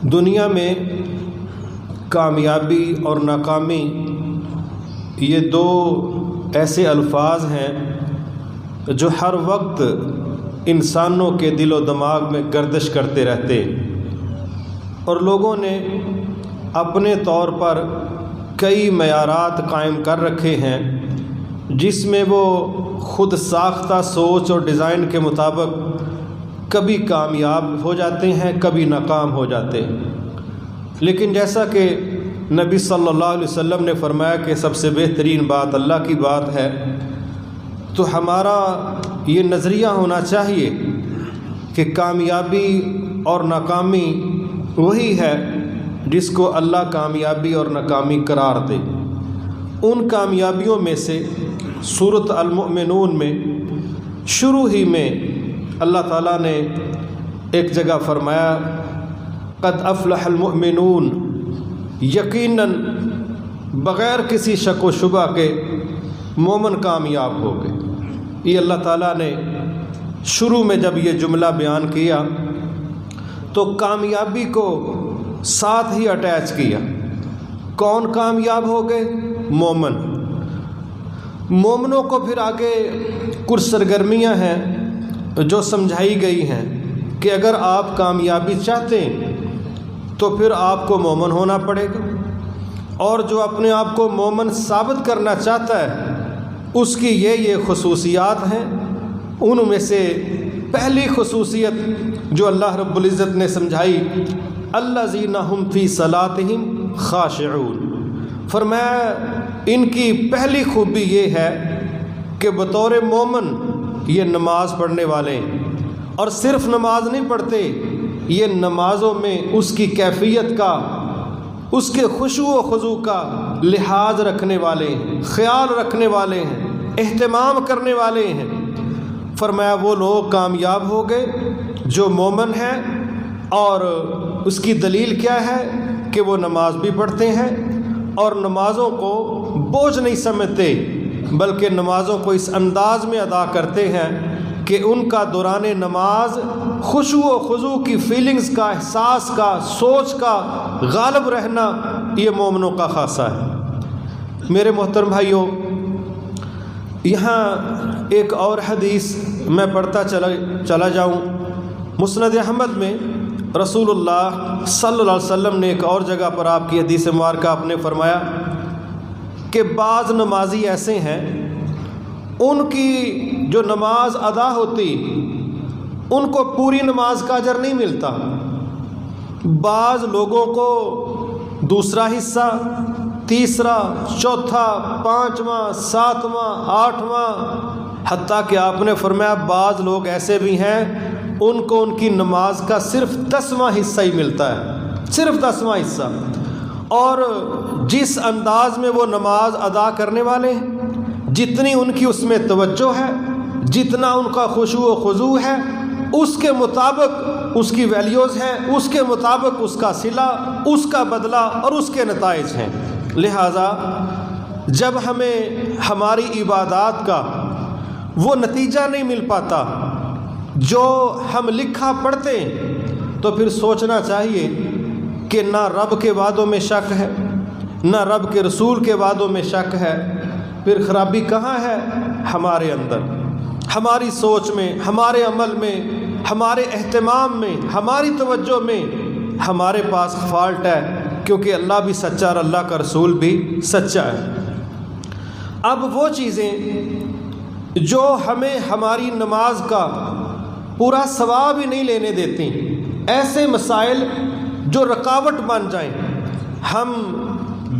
دنیا میں کامیابی اور ناکامی یہ دو ایسے الفاظ ہیں جو ہر وقت انسانوں کے دل و دماغ میں گردش کرتے رہتے، اور لوگوں نے اپنے طور پر کئی معیارات قائم کر رکھے ہیں جس میں وہ خود ساختہ سوچ اور ڈیزائن کے مطابق کبھی کامیاب ہو جاتے ہیں، کبھی ناکام ہو جاتے ہیں۔ لیکن جیسا کہ نبی صلی اللہ علیہ وسلم نے فرمایا کہ سب سے بہترین بات اللہ کی بات ہے، تو ہمارا یہ نظریہ ہونا چاہیے کہ کامیابی اور ناکامی وہی ہے جس کو اللہ کامیابی اور ناکامی قرار دے۔ ان کامیابیوں میں سے سورۃ المؤمنون میں شروع ہی میں اللہ تعالیٰ نے ایک جگہ فرمایا قد افلح المؤمنون، یقیناً بغیر کسی شک و شبہ کے مومن کامیاب ہو گئے۔ یہ اللہ تعالیٰ نے شروع میں جب یہ جملہ بیان کیا تو کامیابی کو ساتھ ہی اٹیچ کیا۔ کون کامیاب ہو گئے؟ مومن۔ مومنوں کو پھر آگے کچھ سرگرمیاں ہیں جو سمجھائی گئی ہیں کہ اگر آپ کامیابی چاہتے ہیں تو پھر آپ کو مومن ہونا پڑے گا، اور جو اپنے آپ کو مومن ثابت کرنا چاہتا ہے اس کی یہ خصوصیات ہیں۔ ان میں سے پہلی خصوصیت جو اللہ رب العزت نے سمجھائی، الذین ھم فی صلاتہم خاشعون، فرمایا ان کی پہلی خوبی یہ ہے کہ بطور مومن یہ نماز پڑھنے والے ہیں، اور صرف نماز نہیں پڑھتے، یہ نمازوں میں اس کی کیفیت کا، اس کے خشوع و خضوع کا لحاظ رکھنے والے ہیں، خیال رکھنے والے ہیں، اہتمام کرنے والے ہیں۔ فرمایا وہ لوگ کامیاب ہو گئے جو مومن ہیں، اور اس کی دلیل کیا ہے کہ وہ نماز بھی پڑھتے ہیں اور نمازوں کو بوجھ نہیں سمجھتے، بلکہ نمازوں کو اس انداز میں ادا کرتے ہیں کہ ان کا دوران نماز خشوع و خضوع کی فیلنگز کا، احساس کا، سوچ کا غالب رہنا یہ مومنوں کا خاصہ ہے۔ میرے محترم بھائیوں، یہاں ایک اور حدیث میں پڑھتا چلا جاؤں۔ مسند احمد میں رسول اللہ صلی اللہ علیہ وسلم نے ایک اور جگہ پر آپ کی حدیث مبارکہ آپ نے فرمایا کہ بعض نمازی ایسے ہیں ان کی جو نماز ادا ہوتی ان کو پوری نماز کا اجر نہیں ملتا، بعض لوگوں کو دوسرا حصہ، تیسرا، چوتھا، پانچواں، ساتواں، آٹھواں، حتیٰ کہ آپ نے فرمایا بعض لوگ ایسے بھی ہیں ان کو ان کی نماز کا صرف 10واں حصہ ہی ملتا ہے، صرف 10واں حصہ۔ اور جس انداز میں وہ نماز ادا کرنے والے ہیں، جتنی ان کی اس میں توجہ ہے، جتنا ان کا خشوع و خضوع ہے، اس کے مطابق اس کی ویلیوز ہیں، اس کے مطابق اس کا صلہ، اس کا بدلہ اور اس کے نتائج ہیں۔ لہٰذا جب ہمیں ہماری عبادات کا وہ نتیجہ نہیں مل پاتا جو ہم لکھا پڑھتے ہیں، تو پھر سوچنا چاہیے کہ نہ رب کے وعدوں میں شک ہے، نہ رب کے رسول کے وعدوں میں شک ہے، پھر خرابی کہاں ہے؟ ہمارے اندر، ہماری سوچ میں، ہمارے عمل میں، ہمارے اہتمام میں، ہماری توجہ میں ہمارے پاس فالٹ ہے، کیونکہ اللہ بھی سچا اور اللہ کا رسول بھی سچا ہے۔ اب وہ چیزیں جو ہمیں ہماری نماز کا پورا ثواب ہی نہیں لینے دیتی، ایسے مسائل جو رکاوٹ بن جائیں، ہم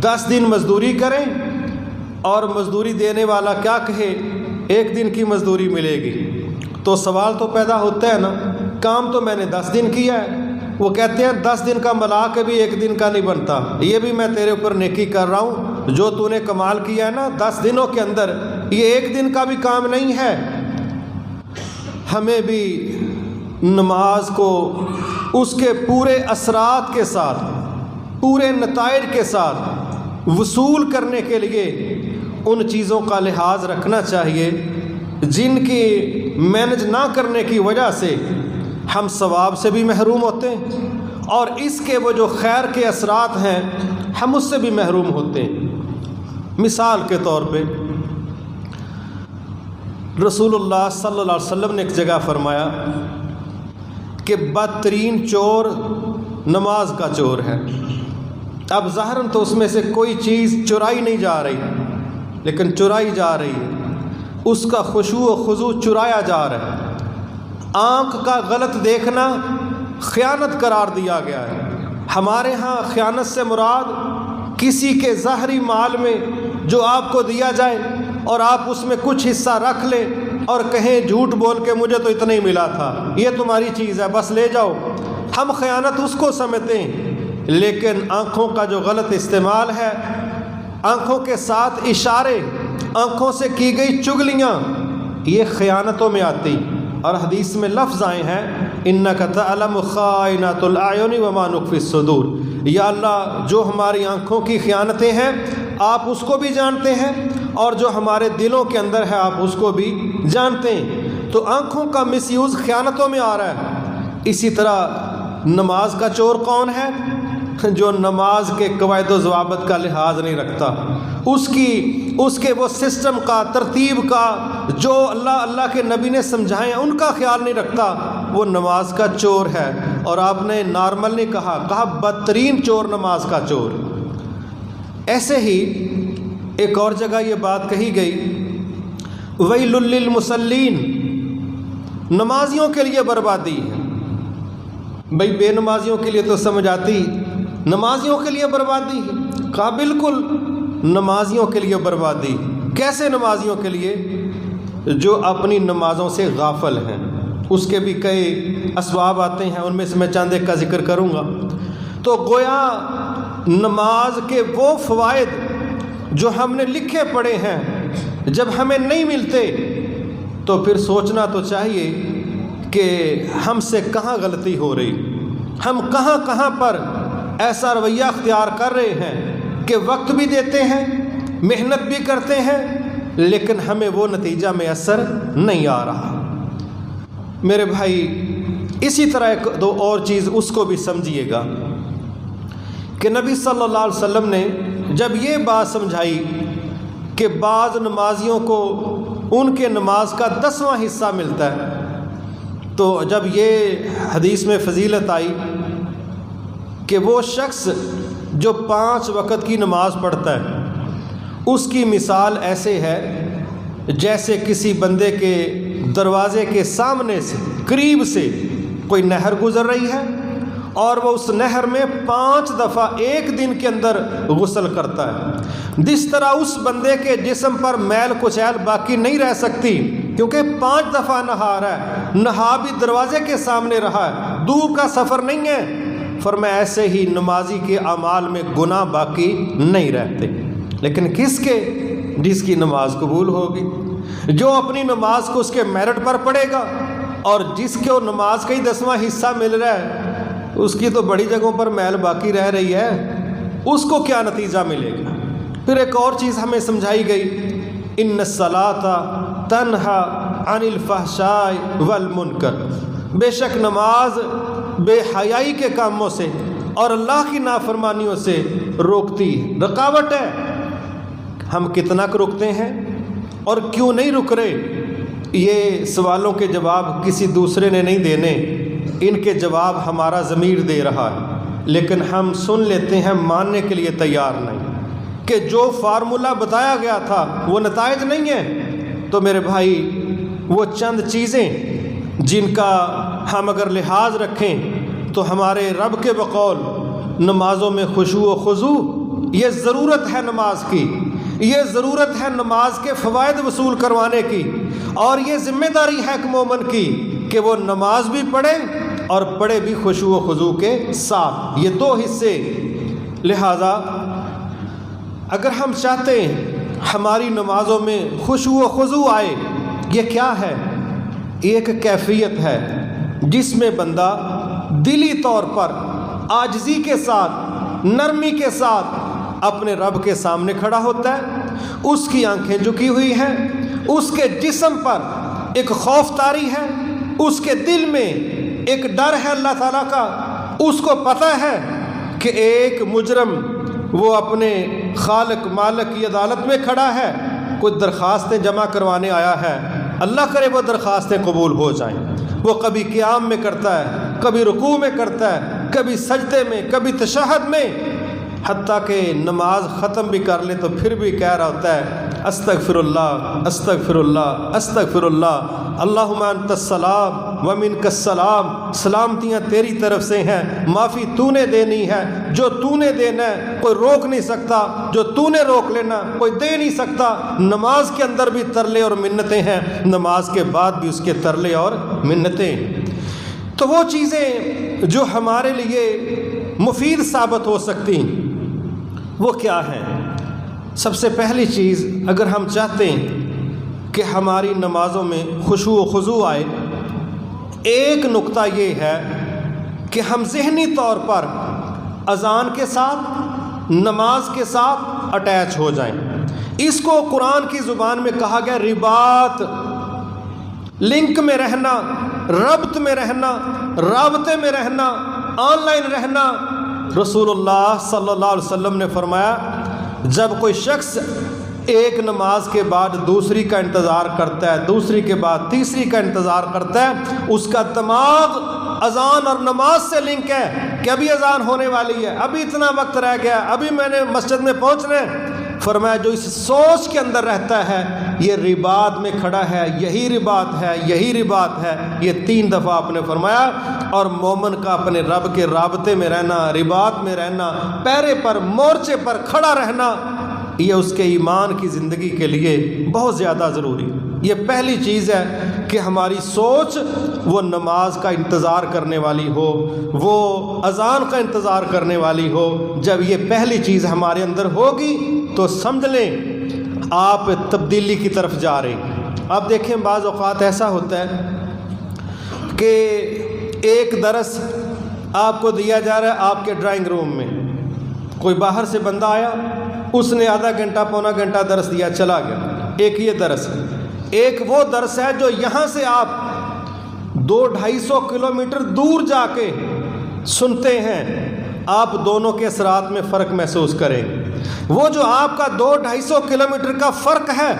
10 دن مزدوری کریں اور مزدوری دینے والا کیا کہے 1 دن کی مزدوری ملے گی، تو سوال تو پیدا ہوتا ہے نا، کام تو میں نے 10 دن کیا ہے، وہ کہتے ہیں 10 دن کا ملا کے بھی 1 دن کا نہیں بنتا، یہ بھی میں تیرے اوپر نیکی کر رہا ہوں، جو تو نے کمال کیا ہے نا 10 دنوں کے اندر، یہ 1 دن کا بھی کام نہیں ہے۔ ہمیں بھی نماز کو اس کے پورے اثرات کے ساتھ، پورے نتائج کے ساتھ وصول کرنے کے لیے ان چیزوں کا لحاظ رکھنا چاہیے جن کی مینج نہ کرنے کی وجہ سے ہم ثواب سے بھی محروم ہوتے ہیں اور اس کے وہ جو خیر کے اثرات ہیں ہم اس سے بھی محروم ہوتے ہیں۔ مثال کے طور پہ رسول اللہ صلی اللہ علیہ وسلم نے ایک جگہ فرمایا کہ بدترین چور نماز کا چور ہے۔ اب ظاہراً تو اس میں سے کوئی چیز چرائی نہیں جا رہی، لیکن چرائی جا رہی ہے، اس کا خشوع و خضوع چرایا جا رہا ہے۔ آنکھ کا غلط دیکھنا خیانت قرار دیا گیا ہے۔ ہمارے ہاں خیانت سے مراد کسی کے ظاہری مال میں جو آپ کو دیا جائے اور آپ اس میں کچھ حصہ رکھ لیں اور کہیں جھوٹ بول کے مجھے تو اتنا ہی ملا تھا، یہ تمہاری چیز ہے بس لے جاؤ، ہم خیانت اس کو سمجھتے ہیں۔ لیکن آنکھوں کا جو غلط استعمال ہے، آنکھوں کے ساتھ اشارے، آنکھوں سے کی گئی چگلیاں، یہ خیانتوں میں آتی۔ اور حدیث میں لفظ آئے ہیں اِنَّكَ تَعْلَمُ خَائِنَةُ الْأَعْيُنِ وَمَا نُخْفِي الصُّدُورِ، یا اللہ جو ہماری آنکھوں کی خیانتیں ہیں آپ اس کو بھی جانتے ہیں، اور جو ہمارے دلوں کے اندر ہے آپ اس کو بھی جانتے ہیں۔ تو آنکھوں کا مس یوز خیانتوں میں آ رہا ہے۔ اسی طرح نماز کا چور کون ہے؟ جو نماز کے قواعد و ضوابط کا لحاظ نہیں رکھتا، اس کے وہ سسٹم کا، ترتیب کا، جو اللہ کے نبی نے سمجھائے ہیں ان کا خیال نہیں رکھتا، وہ نماز کا چور ہے۔ اور آپ نے نارمل نہیں کہا بدترین چور نماز کا چور۔ ایسے ہی ایک اور جگہ یہ بات کہی گئی وَيْلٌ لِّلْمُصَلِّينَ، نمازیوں کے لیے بربادی ہے۔ بھئی بے نمازیوں کے لیے تو سمجھ آتی، نمازیوں کے لیے بربادی ہے؟ کہا بالکل نمازیوں کے لیے بربادی۔ کیسے نمازیوں کے لیے؟ جو اپنی نمازوں سے غافل ہیں۔ اس کے بھی کئی اسباب آتے ہیں، ان میں سے میں چند ایک کا ذکر کروں گا۔ تو گویا نماز کے وہ فوائد جو ہم نے لکھے پڑے ہیں جب ہمیں نہیں ملتے تو پھر سوچنا تو چاہیے کہ ہم سے کہاں غلطی ہو رہی، ہم کہاں پر ایسا رویہ اختیار کر رہے ہیں کہ وقت بھی دیتے ہیں، محنت بھی کرتے ہیں، لیکن ہمیں وہ نتیجہ میسر نہیں آ رہا۔ میرے بھائی اسی طرح ایک دو اور چیز اس کو بھی سمجھیے گا کہ نبی صلی اللہ علیہ وسلم نے جب یہ بات سمجھائی کہ بعض نمازیوں کو ان کے نماز کا 10واں حصہ ملتا ہے، تو جب یہ حدیث میں فضیلت آئی کہ وہ شخص جو 5 وقت کی نماز پڑھتا ہے اس کی مثال ایسے ہے جیسے کسی بندے کے دروازے کے سامنے سے قریب سے کوئی نہر گزر رہی ہے اور وہ اس نہر میں 5 دفعہ ایک دن کے اندر غسل کرتا ہے۔ جس طرح اس بندے کے جسم پر میل کچیل باقی نہیں رہ سکتی کیونکہ 5 دفعہ نہا رہا ہے، نہا بھی دروازے کے سامنے رہا ہے، دور کا سفر نہیں ہے۔ فرمایا ایسے ہی نمازی کے اعمال میں گناہ باقی نہیں رہتے، لیکن کس کے؟ جس کی نماز قبول ہوگی، جو اپنی نماز کو اس کے میرٹ پر پڑھے گا، اور جس کو نماز کا ہی 10واں حصہ مل رہا ہے اس کی تو بڑی جگہوں پر میل باقی رہ رہی ہے، اس کو کیا نتیجہ ملے گا؟ پھر ایک اور چیز ہمیں سمجھائی گئی، ان الصلاۃ تنہا عن الفحشاء والمنکر، بے شک نماز بے حیائی کے کاموں سے اور اللہ کی نافرمانیوں سے روکتی ہے، رکاوٹ ہے۔ ہم کتنا رکتے ہیں اور کیوں نہیں رک رہے؟ یہ سوالوں کے جواب کسی دوسرے نے نہیں دینے، ان کے جواب ہمارا ضمیر دے رہا ہے، لیکن ہم سن لیتے ہیں، ماننے کے لیے تیار نہیں کہ جو فارمولہ بتایا گیا تھا وہ نتائج نہیں ہے۔ تو میرے بھائی وہ چند چیزیں جن کا ہم اگر لحاظ رکھیں تو ہمارے رب کے بقول نمازوں میں خشوع و خضوع، یہ ضرورت ہے نماز کی، یہ ضرورت ہے نماز کے فوائد وصول کروانے کی، اور یہ ذمہ داری ہے ایک مومن کی کہ وہ نماز بھی پڑھے اور پڑھے بھی خشوع و خضوع کے ساتھ، یہ 2 حصے۔ لہذا اگر ہم چاہتے ہیں ہماری نمازوں میں خشوع و خضوع آئے، یہ کیا ہے؟ ایک کیفیت ہے جس میں بندہ دلی طور پر عاجزی کے ساتھ، نرمی کے ساتھ اپنے رب کے سامنے کھڑا ہوتا ہے، اس کی آنکھیں جھکی ہوئی ہیں، اس کے جسم پر ایک خوف طاری ہے، اس کے دل میں ایک ڈر ہے اللہ تعالیٰ کا، اس کو پتہ ہے کہ ایک مجرم وہ اپنے خالق مالک کی عدالت میں کھڑا ہے، کوئی درخواستیں جمع کروانے آیا ہے، اللہ کرے وہ درخواستیں قبول ہو جائیں۔ وہ کبھی قیام میں کرتا ہے، کبھی رکوع میں کرتا ہے، کبھی سجدے میں، کبھی تشہد میں، حتیٰ کہ نماز ختم بھی کر لے تو پھر بھی کہہ رہا ہوتا ہے استغفر اللہ استغفر اللہ استغفر اللہ، اللہم انت السلام ومنک السلام، سلامتیاں تیری طرف سے ہیں، معافی تو نے دینی ہے، جو تو نے دینا ہے کوئی روک نہیں سکتا، جو تو نے روک لینا کوئی دے نہیں سکتا۔ نماز کے اندر بھی ترلے اور منتیں ہیں، نماز کے بعد بھی اس کے ترلے اور منتیں۔ تو وہ چیزیں جو ہمارے لیے مفید ثابت ہو سکتی ہیں وہ کیا ہیں؟ سب سے پہلی چیز، اگر ہم چاہتے ہیں کہ ہماری نمازوں میں خشوع و خضوع آئے، ایک نقطہ یہ ہے کہ ہم ذہنی طور پر اذان کے ساتھ نماز کے ساتھ اٹیچ ہو جائیں۔ اس کو قرآن کی زبان میں کہا گیا رباط، لنک میں رہنا، ربط میں رہنا، رابطے میں رہنا، آن لائن رہنا۔ رسول اللہ صلی اللہ علیہ وسلم نے فرمایا جب کوئی شخص ایک نماز کے بعد دوسری کا انتظار کرتا ہے، دوسری کے بعد تیسری کا انتظار کرتا ہے، اس کا دماغ اذان اور نماز سے لنک ہے کہ ابھی اذان ہونے والی ہے، ابھی اتنا وقت رہ گیا، ابھی میں نے مسجد میں پہنچنا ہے۔ فرمایا جو اس سوچ کے اندر رہتا ہے یہ رباط میں کھڑا ہے، یہی رباط ہے، یہی رباط ہے۔ یہ 3 دفعہ آپ نے فرمایا۔ اور مومن کا اپنے رب کے رابطے میں رہنا، رباط میں رہنا، پیرے پر مورچے پر کھڑا رہنا، یہ اس کے ایمان کی زندگی کے لیے بہت زیادہ ضروری۔ یہ پہلی چیز ہے کہ ہماری سوچ وہ نماز کا انتظار کرنے والی ہو، وہ اذان کا انتظار کرنے والی ہو۔ جب یہ پہلی چیز ہمارے اندر ہوگی تو سمجھ لیں آپ تبدیلی کی طرف جا رہے ہیں۔ آپ دیکھیں بعض اوقات ایسا ہوتا ہے کہ ایک درس آپ کو دیا جا رہا ہے آپ کے ڈرائنگ روم میں، کوئی باہر سے بندہ آیا، اس نے آدھا گھنٹہ پونا گھنٹہ درس دیا چلا گیا۔ ایک یہ درس ہے، ایک وہ درس ہے جو یہاں سے آپ 200-250 کلومیٹر دور جا کے سنتے ہیں۔ آپ دونوں کے اثرات میں فرق محسوس کریں۔ وہ جو آپ کا 200-250 کلومیٹر کا فرق ہے،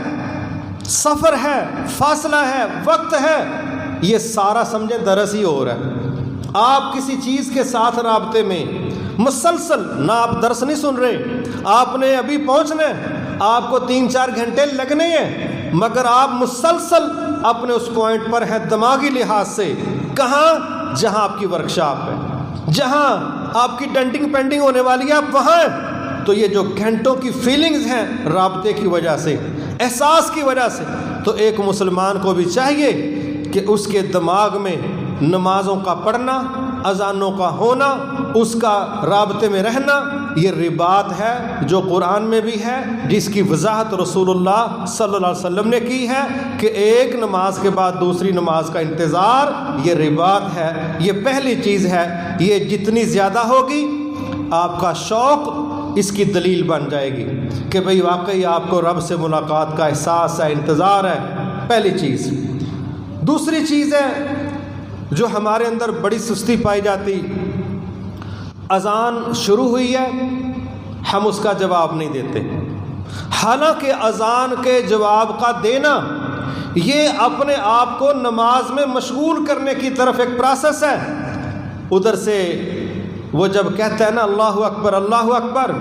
سفر ہے، فاصلہ ہے، وقت ہے، یہ سارا سمجھیں درس ہی ہو رہا ہے۔ آپ کسی چیز کے ساتھ رابطے میں مسلسل، نہ آپ درس نہیں سن رہے، آپ نے ابھی پہنچنا ہے، آپ کو 3-4 گھنٹے لگنے ہیں، مگر آپ مسلسل اپنے اس پوائنٹ پر ہیں دماغی لحاظ سے۔ کہاں؟ جہاں آپ کی ورکشاپ ہے، جہاں آپ کی ڈنٹنگ پینٹنگ ہونے والی ہے، آپ وہاں ہیں۔ تو یہ جو گھنٹوں کی فیلنگز ہیں رابطے کی وجہ سے، احساس کی وجہ سے، تو ایک مسلمان کو بھی چاہیے کہ اس کے دماغ میں نمازوں کا پڑھنا، اذانوں کا ہونا، اس کا رابطے میں رہنا، یہ رباط ہے جو قرآن میں بھی ہے، جس کی وضاحت رسول اللہ صلی اللہ علیہ وسلم نے کی ہے کہ ایک نماز کے بعد دوسری نماز کا انتظار، یہ رباط ہے۔ یہ پہلی چیز ہے، یہ جتنی زیادہ ہوگی آپ کا شوق اس کی دلیل بن جائے گی کہ بھئی واقعی آپ کو رب سے ملاقات کا احساس ہے، انتظار ہے، پہلی چیز۔ دوسری چیز ہے جو ہمارے اندر بڑی سستی پائی جاتی، اذان شروع ہوئی ہے، ہم اس کا جواب نہیں دیتے، حالانکہ اذان کے جواب کا دینا یہ اپنے آپ کو نماز میں مشغول کرنے کی طرف ایک پروسیس ہے۔ ادھر سے وہ جب کہتا ہے نا اللہ اکبر اللہ اکبر،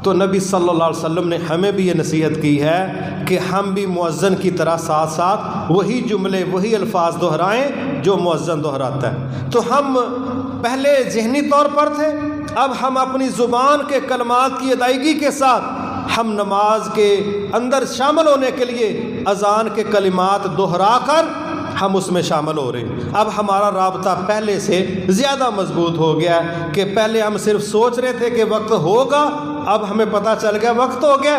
تو نبی صلی اللہ علیہ وسلم نے ہمیں بھی یہ نصیحت کی ہے کہ ہم بھی مؤذن کی طرح ساتھ ساتھ وہی جملے، وہی الفاظ دہرائیں جو مؤذن دہراتا ہے۔ تو ہم پہلے ذہنی طور پر تھے، اب ہم اپنی زبان کے کلمات کی ادائیگی کے ساتھ ہم نماز کے اندر شامل ہونے کے لیے اذان کے کلمات دہرا کر ہم اس میں شامل ہو رہے ہیں۔ اب ہمارا رابطہ پہلے سے زیادہ مضبوط ہو گیا کہ پہلے ہم صرف سوچ رہے تھے کہ وقت ہوگا، اب ہمیں پتہ چل گیا وقت ہو گیا،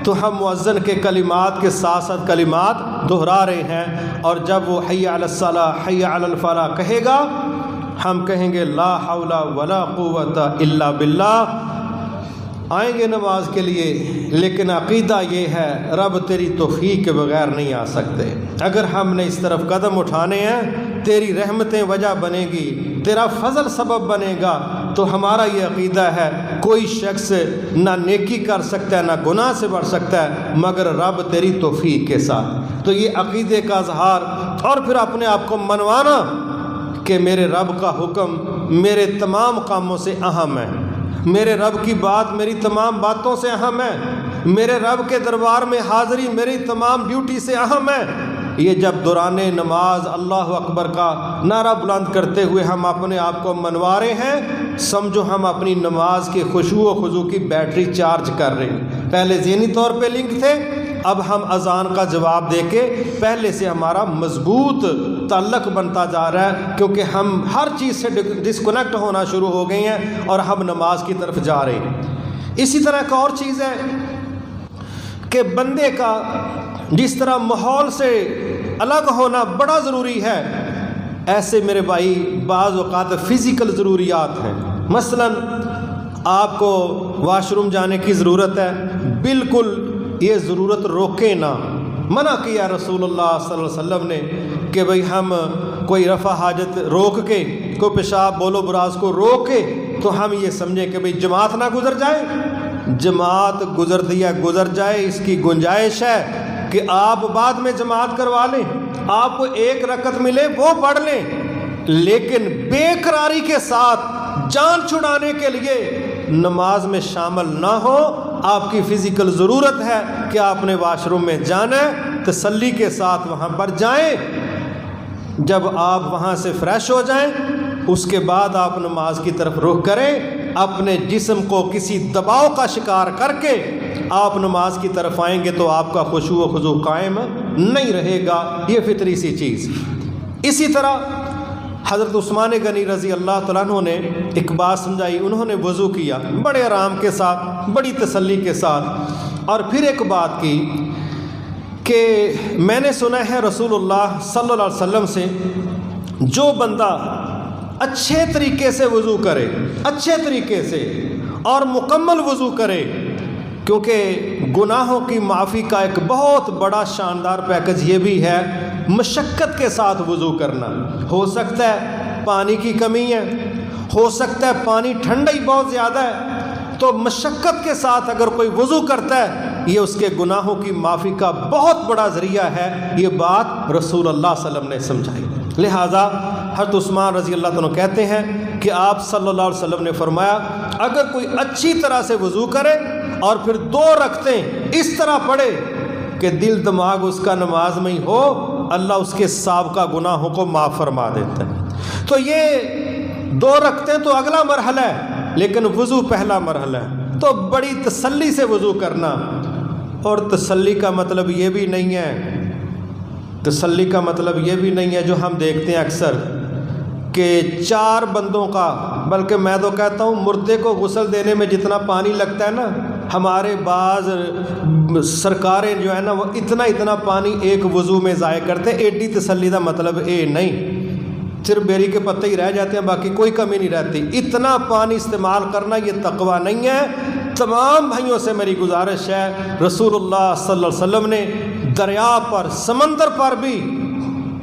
تو ہم مؤذن کے کلمات کے ساتھ ساتھ کلمات دہرا رہے ہیں۔ اور جب وہ حی علی الصلاۃ حی علی الفلاح کہے گا، ہم کہیں گے لا حول ولا قوت الا باللہ، آئیں گے نماز کے لیے، لیکن عقیدہ یہ ہے رب تیری توفیق کے بغیر نہیں آ سکتے۔ اگر ہم نے اس طرف قدم اٹھانے ہیں، تیری رحمتیں وجہ بنے گی، تیرا فضل سبب بنے گا۔ تو ہمارا یہ عقیدہ ہے کوئی شخص نہ نیکی کر سکتا ہے نہ گناہ سے بڑھ سکتا ہے مگر رب تیری توفیق کے ساتھ۔ تو یہ عقیدے کا اظہار اور پھر اپنے آپ کو منوانا کہ میرے رب کا حکم میرے تمام کاموں سے اہم ہے، میرے رب کی بات میری تمام باتوں سے اہم ہے، میرے رب کے دربار میں حاضری میری تمام ڈیوٹی سے اہم ہے۔ یہ جب دوران نماز اللہ اکبر کا نعرہ بلند کرتے ہوئے ہم اپنے آپ کو منوا رہے ہیں، سمجھو ہم اپنی نماز کے خشوع و خضوع کی بیٹری چارج کر رہے ہیں۔ پہلے ذہنی طور پہ لنک تھے، اب ہم اذان کا جواب دے کے پہلے سے ہمارا مضبوط تعلق بنتا جا رہا ہے، کیونکہ ہم ہر چیز سے ڈسکنیکٹ ہونا شروع ہو گئے ہیں اور ہم نماز کی طرف جا رہے ہیں۔ اسی طرح ایک اور چیز ہے کہ بندے کا جس طرح ماحول سے الگ ہونا بڑا ضروری ہے، ایسے میرے بھائی بعض اوقات فزیکل ضروریات ہیں۔ مثلا آپ کو واش روم جانے کی ضرورت ہے، بالکل یہ ضرورت روکے نہ، منع کیا رسول اللہ صلی اللہ علیہ وسلم نے کہ بھئی ہم کوئی رفع حاجت روک کے، کوئی پیشاب بولو براز کو روک کے تو ہم یہ سمجھیں کہ بھئی جماعت نہ گزر جائے۔ جماعت گزر دیا گزر جائے، اس کی گنجائش ہے کہ آپ بعد میں جماعت کروا لیں، آپ کو ایک رکعت ملے وہ پڑھ لیں، لیکن بے قراری کے ساتھ جان چھڑانے کے لیے نماز میں شامل نہ ہو۔ آپ کی فزیکل ضرورت ہے کہ آپ نے واش روم میں جانا ہے، تسلی کے ساتھ وہاں پر جائیں، جب آپ وہاں سے فریش ہو جائیں اس کے بعد آپ نماز کی طرف رخ کریں۔ اپنے جسم کو کسی دباؤ کا شکار کر کے آپ نماز کی طرف آئیں گے تو آپ کا خشوع و خضوع قائم نہیں رہے گا، یہ فطری سی چیز۔ اسی طرح حضرت عثمان غنی رضی اللہ تعالیٰ عنہ نے ایک بات سمجھائی، انہوں نے وضو کیا بڑے آرام کے ساتھ، بڑی تسلی کے ساتھ، اور پھر ایک بات کی کہ میں نے سنا ہے رسول اللہ صلی اللہ علیہ وسلم سے، جو بندہ اچھے طریقے سے وضو کرے، اچھے طریقے سے اور مکمل وضو کرے، کیونکہ گناہوں کی معافی کا ایک بہت بڑا شاندار پیکج یہ بھی ہے مشقت کے ساتھ وضو کرنا۔ ہو سکتا ہے پانی کی کمی ہے، ہو سکتا ہے پانی ٹھنڈا ہی بہت زیادہ ہے، تو مشقت کے ساتھ اگر کوئی وضو کرتا ہے یہ اس کے گناہوں کی معافی کا بہت بڑا ذریعہ ہے۔ یہ بات رسول اللہ صلی اللہ علیہ وسلم نے سمجھائی۔ لہٰذا حضرت عثمان رضی اللہ عنہ کہتے ہیں کہ آپ صلی اللہ علیہ وسلم نے فرمایا اگر کوئی اچھی طرح سے وضو کرے اور پھر 2 رکعتیں اس طرح پڑھے کہ دل دماغ اس کا نماز میں ہی ہو، اللہ اس کے سابقہ گناہوں کو معاف فرما دیتا ہے۔ تو یہ 2 رکعتیں تو اگلا مرحلہ ہے، لیکن وضو پہلا مرحلہ ہے، تو بڑی تسلی سے وضو کرنا۔ اور تسلی کا مطلب یہ بھی نہیں ہے، تسلی کا مطلب یہ بھی نہیں ہے جو ہم دیکھتے ہیں اکثر کہ 4 بندوں کا، بلکہ میں تو کہتا ہوں مردے کو غسل دینے میں جتنا پانی لگتا ہے نا، ہمارے بعض سرکاریں جو ہے نا وہ اتنا پانی ایک وضو میں ضائع کرتے ہیں۔ ایڈی تسلی کا مطلب اے نہیں، صرف بیری کے پتے ہی رہ جاتے ہیں، باقی کوئی کمی نہیں رہتی۔ اتنا پانی استعمال کرنا یہ تقویٰ نہیں ہے۔ تمام بھائیوں سے میری گزارش ہے، رسول اللہ صلی اللہ علیہ وسلم نے دریا پر، سمندر پر بھی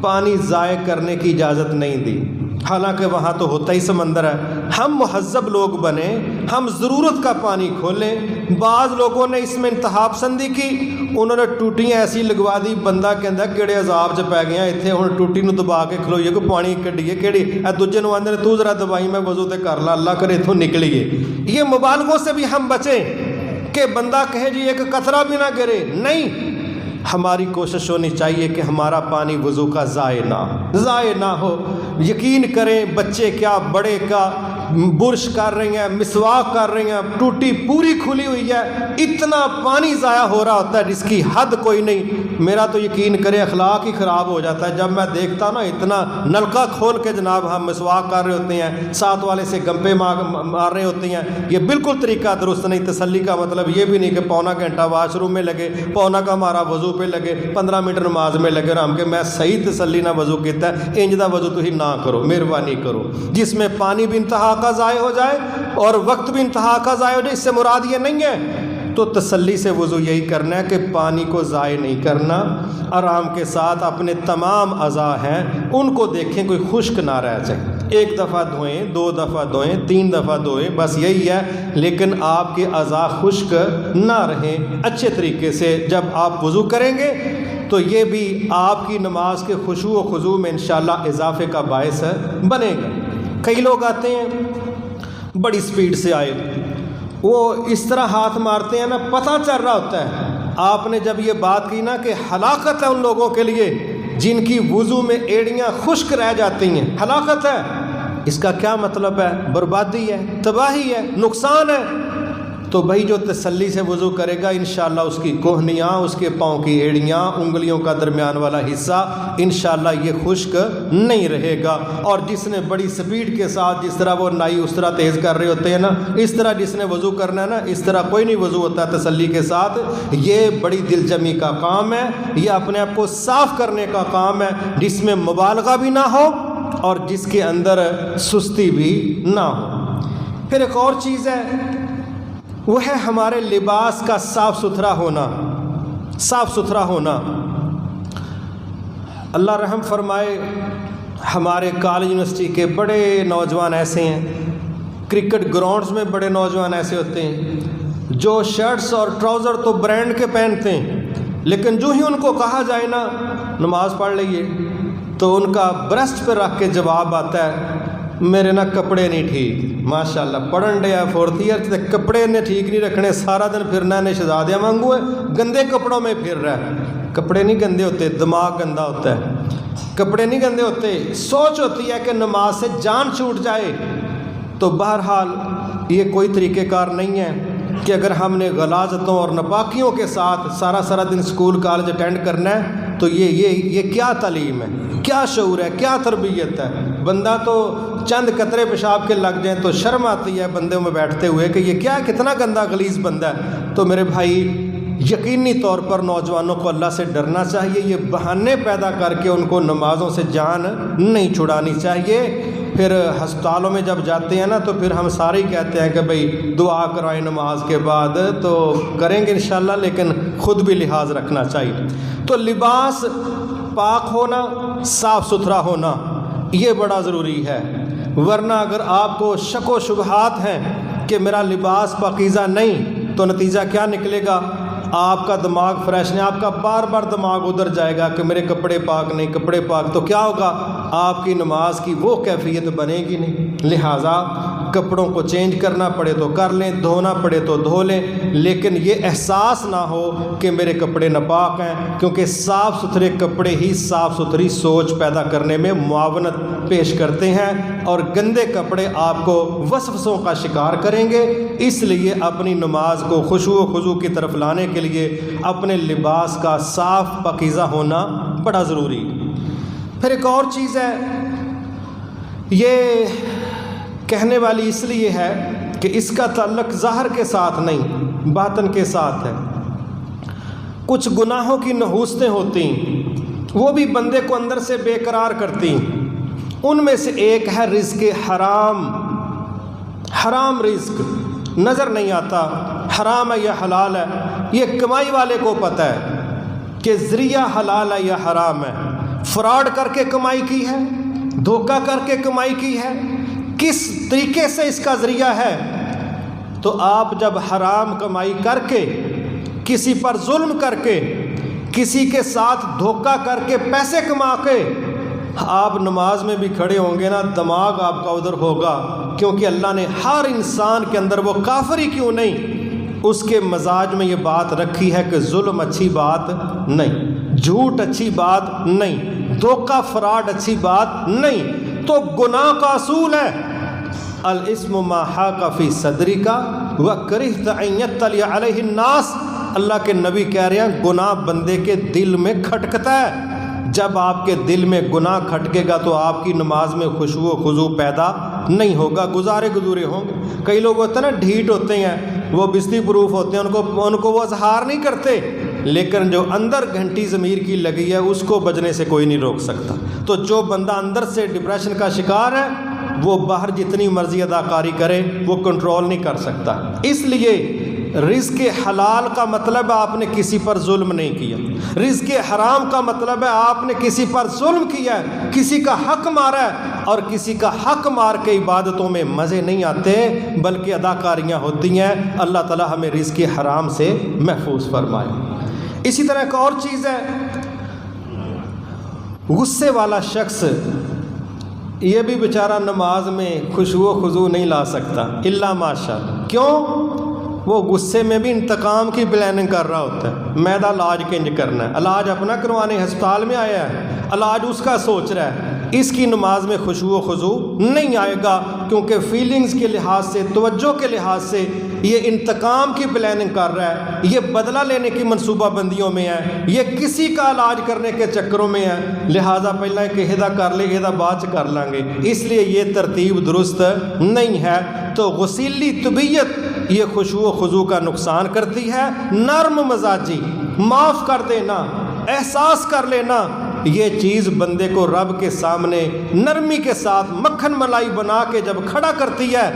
پانی ضائع کرنے کی اجازت نہیں دی، حالانکہ وہاں تو ہوتا ہی سمندر ہے۔ ہم مہذب لوگ بنیں، ہم ضرورت کا پانی کھولیں۔ بعض لوگوں نے اس میں انتہا پسندی کی، انہوں نے ٹوٹیاں ایسی لگوا دی، بندہ کہندا کیڑے عذاب چ پی گیا اتنے، ہن ٹوٹی نو دبا کے کھلوئیے کہ پانی کڈیے کیڑی، اے دوجے نو آندے تو ذرا دبائی میں وضو تے کر لا، اللہ کرے اتوں نکلیے۔ یہ مبالغوں سے بھی ہم بچیں کہ بندہ کہے جی ایک قطرہ بھی نہ گرے، نہیں، ہماری کوشش ہونی چاہیے کہ ہمارا پانی وضو کا ضائع نہ ہو۔ یقین کریں بچے کیا بڑے کا برش کر رہے ہیں، مسواک کر رہے ہیں، ٹوٹی پوری کھلی ہوئی ہے، اتنا پانی ضائع ہو رہا ہوتا ہے جس کی حد کوئی نہیں۔ میرا تو یقین کرے اخلاق ہی خراب ہو جاتا ہے جب میں دیکھتا نا اتنا نلکا کھول کے جناب ہم مسواک کر رہے ہوتے ہیں، ساتھ والے سے گمپے مار رہے ہوتے ہیں۔ یہ بالکل طریقہ درست نہیں۔ تسلی کا مطلب یہ بھی نہیں کہ پونا گھنٹہ واش روم میں لگے، پونا کا ہمارا وضو پہ لگے، 15 منٹ نماز میں لگے، رام کہ میں صحیح تسلی نہ وضو کیتا ہے، انج دا وضو تھی نہ کرو، مہربانی کرو، جس میں پانی بھی انتہا کا ضائع ہو جائے اور وقت بھی انتہا کا ضائع ہو جائے۔ اس سے مراد یہ نہیں ہے۔ تو تسلی سے وضو یہی کرنا ہے کہ پانی کو ضائع نہیں کرنا، آرام کے ساتھ اپنے تمام اعضاء ہیں ان کو دیکھیں کوئی خشک نہ رہ جائے۔ ایک دفعہ دھوئیں، 2 دفعہ دھوئیں، 3 دفعہ دھوئیں، بس یہی ہے، لیکن آپ کے اعضاء خشک نہ رہیں اچھے طریقے سے جب آپ وضو کریں گے، تو یہ بھی آپ کی نماز کے خشوع و خضوع میں انشاءاللہ اضافے کا باعث بنے گا۔ کئی لوگ آتے ہیں بڑی سپیڈ سے آئے، وہ اس طرح ہاتھ مارتے ہیں نا، پتہ چل رہا ہوتا ہے۔ آپ نے جب یہ بات کی نا کہ ہلاکت ہے ان لوگوں کے لیے جن کی وضو میں ایڑیاں خشک رہ جاتی ہیں، ہلاکت ہے، اس کا کیا مطلب ہے؟ بربادی ہے، تباہی ہے، نقصان ہے۔ تو بھائی جو تسلی سے وضو کرے گا انشاءاللہ اس کی کوہنیاں، اس کے پاؤں کی ایڑیاں، انگلیوں کا درمیان والا حصہ انشاءاللہ یہ خشک نہیں رہے گا۔ اور جس نے بڑی سپیڈ کے ساتھ، جس طرح وہ نائی اس طرح تیز کر رہے ہوتے ہیں نا، اس طرح جس نے وضو کرنا ہے نا، اس طرح کوئی نہیں وضو ہوتا تسلی کے ساتھ۔ یہ بڑی دل جمی کا کام ہے، یہ اپنے آپ کو صاف کرنے کا کام ہے، جس میں مبالغہ بھی نہ ہو اور جس کے اندر سستی بھی نہ ہو۔ پھر ایک اور چیز ہے، وہ ہے ہمارے لباس کا صاف ستھرا ہونا، صاف ستھرا ہونا۔ اللہ رحم فرمائے، ہمارے کالج یونیورسٹی کے بڑے نوجوان ایسے ہیں، کرکٹ گراؤنڈز میں بڑے نوجوان ایسے ہوتے ہیں جو شرٹس اور ٹراؤزر تو برانڈ کے پہنتے ہیں، لیکن جو ہی ان کو کہا جائے نا نماز پڑھ لئیے، تو ان کا برسٹ پہ رکھ کے جواب آتا ہے میرے نا کپڑے نہیں ٹھیک۔ ماشاءاللہ پڑھن ڈیا 4th ایئر تے کپڑے نے ٹھیک نہیں رکھنے، سارا دن پھرنا نے شہزادیاں مانگو ہے، گندے کپڑوں میں پھر رہا ہے۔ کپڑے نہیں گندے ہوتے، دماغ گندا ہوتا ہے۔ کپڑے نہیں گندے ہوتے، سوچ ہوتی ہے کہ نماز سے جان چھوٹ جائے۔ تو بہرحال یہ کوئی طریقہ کار نہیں ہے کہ اگر ہم نے غلاظتوں اور ناپاکیوں کے ساتھ سارا دن اسکول کالج اٹینڈ کرنا ہے، تو یہ کیا تعلیم ہے، کیا شعور ہے، کیا تربیت ہے؟ بندہ تو چند قطرے پیشاب کے لگ جائیں تو شرم آتی ہے بندے میں بیٹھتے ہوئے کہ یہ کیا، کتنا گندا غلیظ بندہ ہے۔ تو میرے بھائی یقینی طور پر نوجوانوں کو اللہ سے ڈرنا چاہیے، یہ بہانے پیدا کر کے ان کو نمازوں سے جان نہیں چھڑانی چاہیے۔ پھر ہسپتالوں میں جب جاتے ہیں نا تو پھر ہم سارے ہی کہتے ہیں کہ بھائی دعا کرائیں نماز کے بعد، تو کریں گے انشاءاللہ، لیکن خود بھی لحاظ رکھنا چاہیے۔ تو لباس پاک ہونا، صاف ستھرا ہونا یہ بڑا ضروری ہے، ورنہ اگر آپ کو شک و شبہات ہیں کہ میرا لباس پاکیزہ نہیں، تو نتیجہ کیا نکلے گا؟ آپ کا دماغ فریش نہیں، آپ کا بار بار دماغ ادھر جائے گا کہ میرے کپڑے پاک نہیں، کپڑے پاک، تو کیا ہوگا؟ آپ کی نماز کی وہ کیفیت بنے گی نہیں۔ لہٰذا کپڑوں کو چینج کرنا پڑے تو کر لیں، دھونا پڑے تو دھو لیں، لیکن یہ احساس نہ ہو کہ میرے کپڑے ناپاک ہیں، کیونکہ صاف ستھرے کپڑے ہی صاف ستھری سوچ پیدا کرنے میں معاونت پیش کرتے ہیں، اور گندے کپڑے آپ کو وسوسوں کا شکار کریں گے۔ اس لیے اپنی نماز کو خشوع و خضوع کی طرف لانے کے لیے اپنے لباس کا صاف پاکیزہ ہونا بڑا ضروری۔ پھر ایک اور چیز ہے، یہ کہنے والی اس لیے ہے کہ اس کا تعلق ظاہر کے ساتھ نہیں، باطن کے ساتھ ہے۔ کچھ گناہوں کی نحوستیں ہوتی ہیں، وہ بھی بندے کو اندر سے بے قرار کرتی ہیں۔ ان میں سے ایک ہے رزق حرام۔ حرام رزق نظر نہیں آتا، حرام ہے یا حلال ہے، یہ کمائی والے کو پتہ ہے کہ ذریعہ حلال ہے یا حرام ہے۔ فراڈ کر کے کمائی کی ہے، دھوکہ کر کے کمائی کی ہے، کس طریقے سے اس کا ذریعہ ہے۔ تو آپ جب حرام کمائی کر کے، کسی پر ظلم کر کے، کسی کے ساتھ دھوکہ کر کے پیسے کما کے آپ نماز میں بھی کھڑے ہوں گے نا، دماغ آپ کا ادھر ہوگا، کیونکہ اللہ نے ہر انسان کے اندر، وہ کافر ہی کیوں نہیں، اس کے مزاج میں یہ بات رکھی ہے کہ ظلم اچھی بات نہیں، جھوٹ اچھی بات نہیں، دھوکہ فراڈ اچھی بات نہیں۔ تو گناہ کا اصول ہے الاسم ما حاک فی صدرک وکرہت ان یطلع علیہ الناس۔ اللہ کے نبی کہہ رہے ہیں گناہ بندے کے دل میں کھٹکتا ہے۔ جب آپ کے دل میں گناہ کھٹکے گا تو آپ کی نماز میں خشوع و خضوع پیدا نہیں ہوگا، گزارے گزورے ہوں گے۔ کئی لوگ ہوتے ہیں نا ڈھیٹ ہوتے ہیں، وہ بستی پروف ہوتے ہیں، ان کو وہ اظہار نہیں کرتے، لیکن جو اندر گھنٹی ضمیر کی لگی ہے اس کو بجنے سے کوئی نہیں روک سکتا۔ تو جو بندہ اندر سے ڈپریشن کا شکار ہے، وہ باہر جتنی مرضی اداکاری کرے وہ کنٹرول نہیں کر سکتا۔ اس لیے رزق حلال کا مطلب ہے آپ نے کسی پر ظلم نہیں کیا، رزق حرام کا مطلب ہے آپ نے کسی پر ظلم کیا ہے، کسی کا حق مارا ہے، اور کسی کا حق مار کے عبادتوں میں مزے نہیں آتے بلکہ اداکاریاں ہوتی ہیں۔ اللہ تعالی ہمیں رزق حرام سے محفوظ فرمائے۔ اسی طرح ایک اور چیز ہے، غصے والا شخص یہ بھی بیچارہ نماز میں خشوع و خضوع نہیں لا سکتا الا ماشاء اللہ۔ کیوں؟ وہ غصے میں بھی انتقام کی پلاننگ کر رہا ہوتا ہے، میرا علاج کنج کرنا ہے، علاج اپنا کروانے ہسپتال میں آیا ہے، علاج اس کا سوچ رہا ہے، اس کی نماز میں خشوع و خضوع نہیں آئے گا، کیونکہ فیلنگز کے لحاظ سے، توجہ کے لحاظ سے یہ انتقام کی پلاننگ کر رہا ہے، یہ بدلہ لینے کی منصوبہ بندیوں میں ہے، یہ کسی کا علاج کرنے کے چکروں میں ہے، لہٰذا پہلے کہ ہدا کر لے ہدا بعد چ کر لیں گے، اس لیے یہ ترتیب درست نہیں ہے۔ تو غسیلی طبیعت یہ خشوع و خضوع کا نقصان کرتی ہے۔ نرم مزاجی، معاف کر دینا، احساس کر لینا، یہ چیز بندے کو رب کے سامنے نرمی کے ساتھ مکھن ملائی بنا کے جب کھڑا کرتی ہے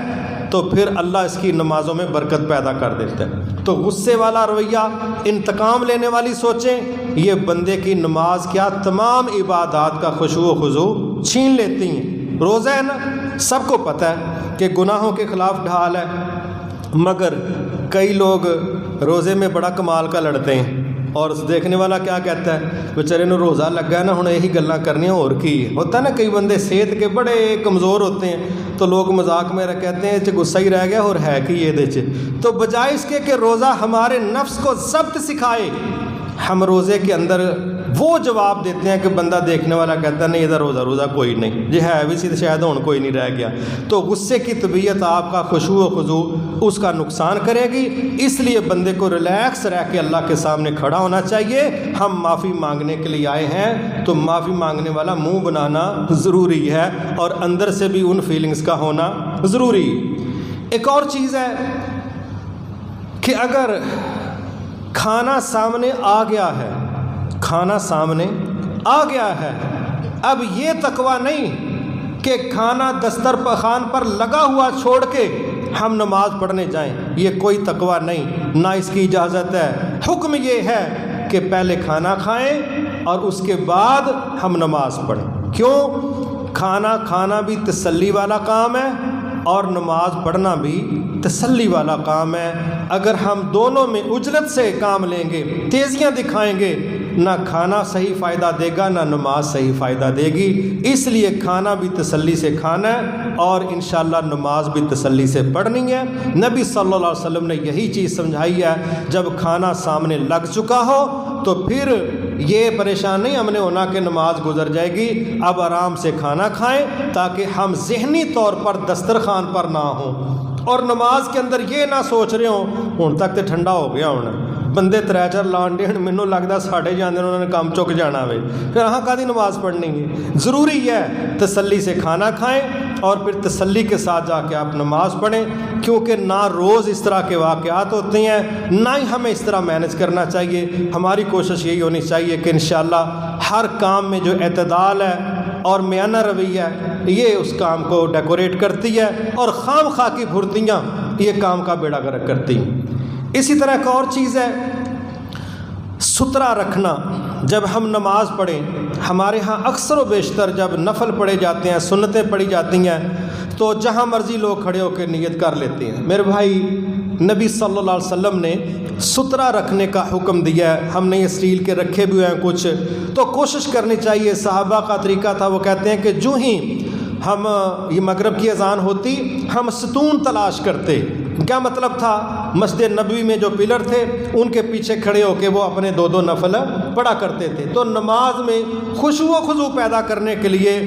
تو پھر اللہ اس کی نمازوں میں برکت پیدا کر دیتا ہے۔ تو غصے والا رویہ، انتقام لینے والی سوچیں، یہ بندے کی نماز کیا تمام عبادات کا خشوع و خضوع چھین لیتی ہیں۔ روزہ ہے نا، سب کو پتہ ہے کہ گناہوں کے خلاف ڈھال ہے، مگر کئی لوگ روزے میں بڑا کمال کا لڑتے ہیں، اور دیکھنے والا کیا کہتا ہے، بیچارے نو روزہ لگا ہے نا، ہن یہی گلاں کرنیاں اور کی ہوتا ہے نا۔ کئی بندے صحت کے بڑے کمزور ہوتے ہیں تو لوگ مذاق میں کہتے ہیں چ غصہ ہی رہ گیا اور ہے کہ یہ دے چ، تو بجائے اس کے کہ روزہ ہمارے نفس کو ضبط سکھائے، ہم روزے کے اندر وہ جواب دیتے ہیں کہ بندہ دیکھنے والا کہتا ہے نہیں یہ روزہ کوئی نہیں، یہ ہے بھی سی شاید ہوں کوئی نہیں رہ گیا۔ تو غصے کی طبیعت آپ کا خشوع و خضوع اس کا نقصان کرے گی، اس لیے بندے کو ریلیکس رہ کے اللہ کے سامنے کھڑا ہونا چاہیے۔ ہم معافی مانگنے کے لیے آئے ہیں تو معافی مانگنے والا منہ بنانا ضروری ہے اور اندر سے بھی ان فیلنگز کا ہونا ضروری۔ ایک اور چیز ہے کہ اگر کھانا سامنے آ گیا ہے، کھانا سامنے آ گیا ہے، اب یہ تقویٰ نہیں کہ کھانا دسترخوان پر لگا ہوا چھوڑ کے ہم نماز پڑھنے جائیں، یہ کوئی تقویٰ نہیں، نہ اس کی اجازت ہے۔ حکم یہ ہے کہ پہلے کھانا کھائیں اور اس کے بعد ہم نماز پڑھیں۔ کیوں؟ کھانا کھانا بھی تسلی والا کام ہے اور نماز پڑھنا بھی تسلی والا کام ہے۔ اگر ہم دونوں میں اجرت سے کام لیں گے، تیزیاں دکھائیں گے، نہ کھانا صحیح فائدہ دے گا نہ نماز صحیح فائدہ دے گی۔ اس لیے کھانا بھی تسلی سے کھانا ہے اور انشاءاللہ نماز بھی تسلی سے پڑھنی ہے۔ نبی صلی اللہ علیہ وسلم نے یہی چیز سمجھائی ہے، جب کھانا سامنے لگ چکا ہو تو پھر یہ پریشان نہیں ہم نے ہونا کہ نماز گزر جائے گی، اب آرام سے کھانا کھائیں تاکہ ہم ذہنی طور پر دسترخوان پر نہ ہوں اور نماز کے اندر یہ نہ سوچ رہے ہوں ہن تک تو ٹھنڈا ہو گیا ہونا، بندے 3-4 لان ڈے مینوں لگتا ساڑھے جانے انہوں نے کام چک جانا وے، پھر ہاں کادی نماز پڑھنی ہے۔ ضروری ہے تسلی سے کھانا کھائیں اور پھر تسلی کے ساتھ جا کے آپ نماز پڑھیں، کیونکہ نہ روز اس طرح کے واقعات ہوتے ہیں، نہ ہی ہمیں اس طرح مینج کرنا چاہیے۔ ہماری کوشش یہی ہونی چاہیے کہ انشاءاللہ ہر کام میں جو اعتدال ہے اور میانہ رویہ ہے یہ اس کام کو ڈیکوریٹ کرتی ہے، اور خام خواہ کی پھرتیاں یہ کام کا بیڑا گرک کرتی ہیں۔ اسی طرح ایک اور چیز ہے ستھرا رکھنا۔ جب ہم نماز پڑھیں، ہمارے ہاں اکثر و بیشتر جب نفل پڑھے جاتے ہیں، سنتیں پڑھی جاتی ہیں، تو جہاں مرضی لوگ کھڑے ہو کے نیت کر لیتے ہیں۔ میرے بھائی، نبی صلی اللہ علیہ وسلم نے ستھرا رکھنے کا حکم دیا ہے۔ ہم نے یہ اسٹیل کے رکھے بھی ہیں کچھ، تو کوشش کرنی چاہیے۔ صحابہ کا طریقہ تھا، وہ کہتے ہیں کہ جو ہی ہم یہ مغرب کی اذان ہوتی ہم ستون تلاش کرتے۔ کیا مطلب تھا؟ مسجد نبوی میں جو پلر تھے ان کے پیچھے کھڑے ہو کے وہ اپنے 2 نفل پڑھا کرتے تھے۔ تو نماز میں خشوع و خضوع پیدا کرنے کے لیے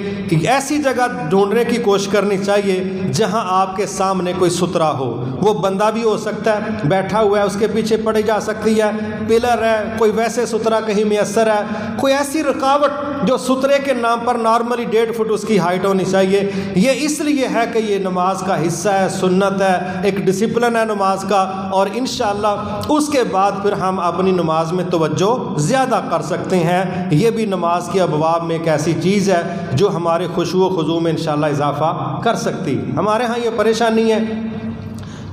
ایسی جگہ ڈھونڈنے کی کوشش کرنی چاہیے جہاں آپ کے سامنے کوئی ستھرا ہو۔ وہ بندہ بھی ہو سکتا ہے، بیٹھا ہوا ہے، اس کے پیچھے پڑھی جا سکتی ہے، پلر ہے، کوئی ویسے ستھرا کہیں میسر ہے، کوئی ایسی رکاوٹ جو ستھرے کے نام پر نارملی 1.5 فٹ اس کی ہائٹ ہونی چاہیے۔ یہ اس لیے ہے کہ یہ نماز کا حصہ ہے، سنت ہے، ایک ڈسپلن ہے نماز کا، اور انشاءاللہ اس کے بعد پھر ہم اپنی نماز میں توجہ زیادہ کر سکتے ہیں۔ یہ بھی نماز کے ابواب میں ایک ایسی چیز ہے جو ہمارے خشوع و خضوع میں انشاءاللہ اضافہ کر سکتی۔ ہمارے ہاں یہ پریشانی ہے،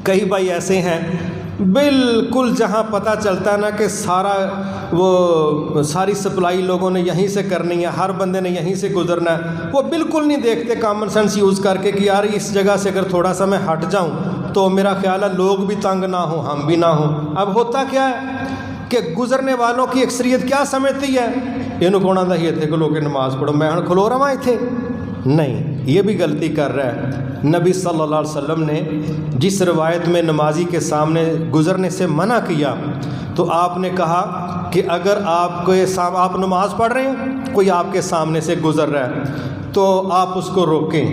کئی بھائی ایسے ہیں بالکل جہاں پتہ چلتا ہے نا کہ ساری سپلائی لوگوں نے یہیں سے کرنی ہے، ہر بندے نے یہیں سے گزرنا ہے، وہ بالکل نہیں دیکھتے کامن سینس یوز کر کے کہ یار اس جگہ سے اگر تھوڑا سا میں ہٹ جاؤں تو میرا خیال ہے لوگ بھی تنگ نہ ہوں، ہم بھی نہ ہوں۔ اب ہوتا کیا ہے کہ گزرنے والوں کی اکثریت کیا سمجھتی ہے، یہ کون آتا ہی تھے کہ لوگ نماز پڑھو، میں ہن کھلو رہا تھے، نہیں، یہ بھی غلطی کر رہا ہے۔ نبی صلی اللہ علیہ وسلم نے جس روایت میں نمازی کے سامنے گزرنے سے منع کیا تو آپ نے کہا کہ اگر آپ نماز پڑھ رہے ہیں، کوئی آپ کے سامنے سے گزر رہا ہے تو آپ اس کو روکیں،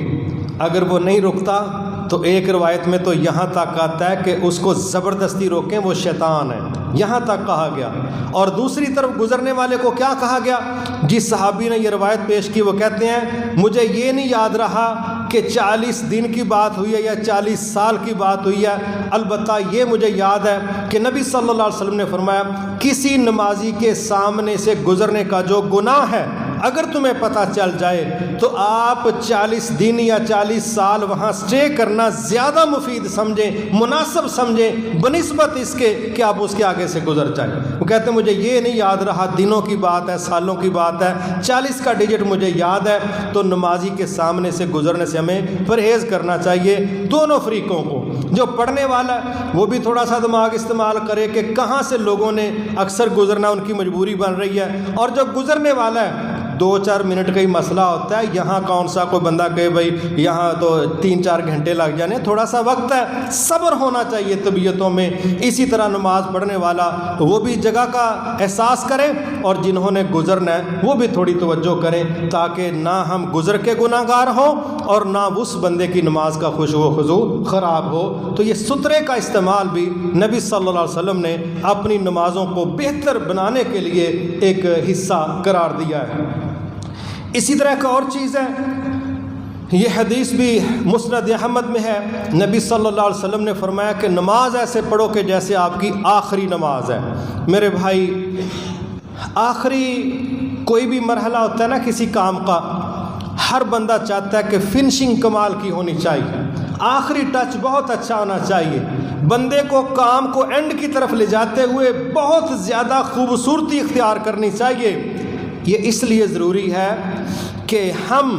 اگر وہ نہیں رکتا تو ایک روایت میں تو یہاں تک آتا ہے کہ اس کو زبردستی روکیں، وہ شیطان ہے، یہاں تک کہا گیا۔ اور دوسری طرف گزرنے والے کو کیا کہا گیا؟ جس صحابی نے یہ روایت پیش کی وہ کہتے ہیں مجھے یہ نہیں یاد رہا کہ 40 دن کی بات ہوئی ہے یا 40 سال کی بات ہوئی ہے، البتہ یہ مجھے یاد ہے کہ نبی صلی اللہ علیہ وسلم نے فرمایا کسی نمازی کے سامنے سے گزرنے کا جو گناہ ہے اگر تمہیں پتہ چل جائے تو آپ 40 دن یا 40 سال وہاں سٹے کرنا زیادہ مفید سمجھیں، مناسب سمجھیں بنسبت اس کے کہ آپ اس کے آگے سے گزر جائیں۔ وہ کہتے ہیں مجھے یہ نہیں یاد رہا، دنوں کی بات ہے، سالوں کی بات ہے، 40 کا ڈیجٹ مجھے یاد ہے۔ تو نمازی کے سامنے سے گزرنے سے ہمیں پرہیز کرنا چاہیے دونوں فریقوں کو۔ جو پڑھنے والا ہے وہ بھی تھوڑا سا دماغ استعمال کرے کہ کہاں سے لوگوں نے اکثر گزرنا ان کی مجبوری بن رہی ہے، اور جو گزرنے والا ہے 2-4 منٹ کا ہی مسئلہ ہوتا ہے، یہاں کون سا کوئی بندہ کہے بھائی یہاں تو 3-4 گھنٹے لگ جانے، تھوڑا سا وقت ہے، صبر ہونا چاہیے طبیعتوں میں۔ اسی طرح نماز پڑھنے والا وہ بھی جگہ کا احساس کریں اور جنہوں نے گزرنا ہے وہ بھی تھوڑی توجہ کریں تاکہ نہ ہم گزر کے گناہ گار ہوں اور نہ اس بندے کی نماز کا خشوع و خضوع خراب ہو۔ تو یہ سترے کا استعمال بھی نبی صلی اللہ علیہ وسلم نے اپنی نمازوں کو بہتر بنانے کے لیے ایک حصہ قرار دیا ہے۔ اسی طرح ایک اور چیز ہے، یہ حدیث بھی مسند احمد میں ہے، نبی صلی اللہ علیہ وسلم نے فرمایا کہ نماز ایسے پڑھو کہ جیسے آپ کی آخری نماز ہے۔ میرے بھائی، آخری کوئی بھی مرحلہ ہوتا ہے نا کسی کام کا، ہر بندہ چاہتا ہے کہ فنشنگ کمال کی ہونی چاہیے، آخری ٹچ بہت اچھا ہونا چاہیے، بندے کو کام کو اینڈ کی طرف لے جاتے ہوئے بہت زیادہ خوبصورتی اختیار کرنی چاہیے۔ یہ اس لیے ضروری ہے کہ ہم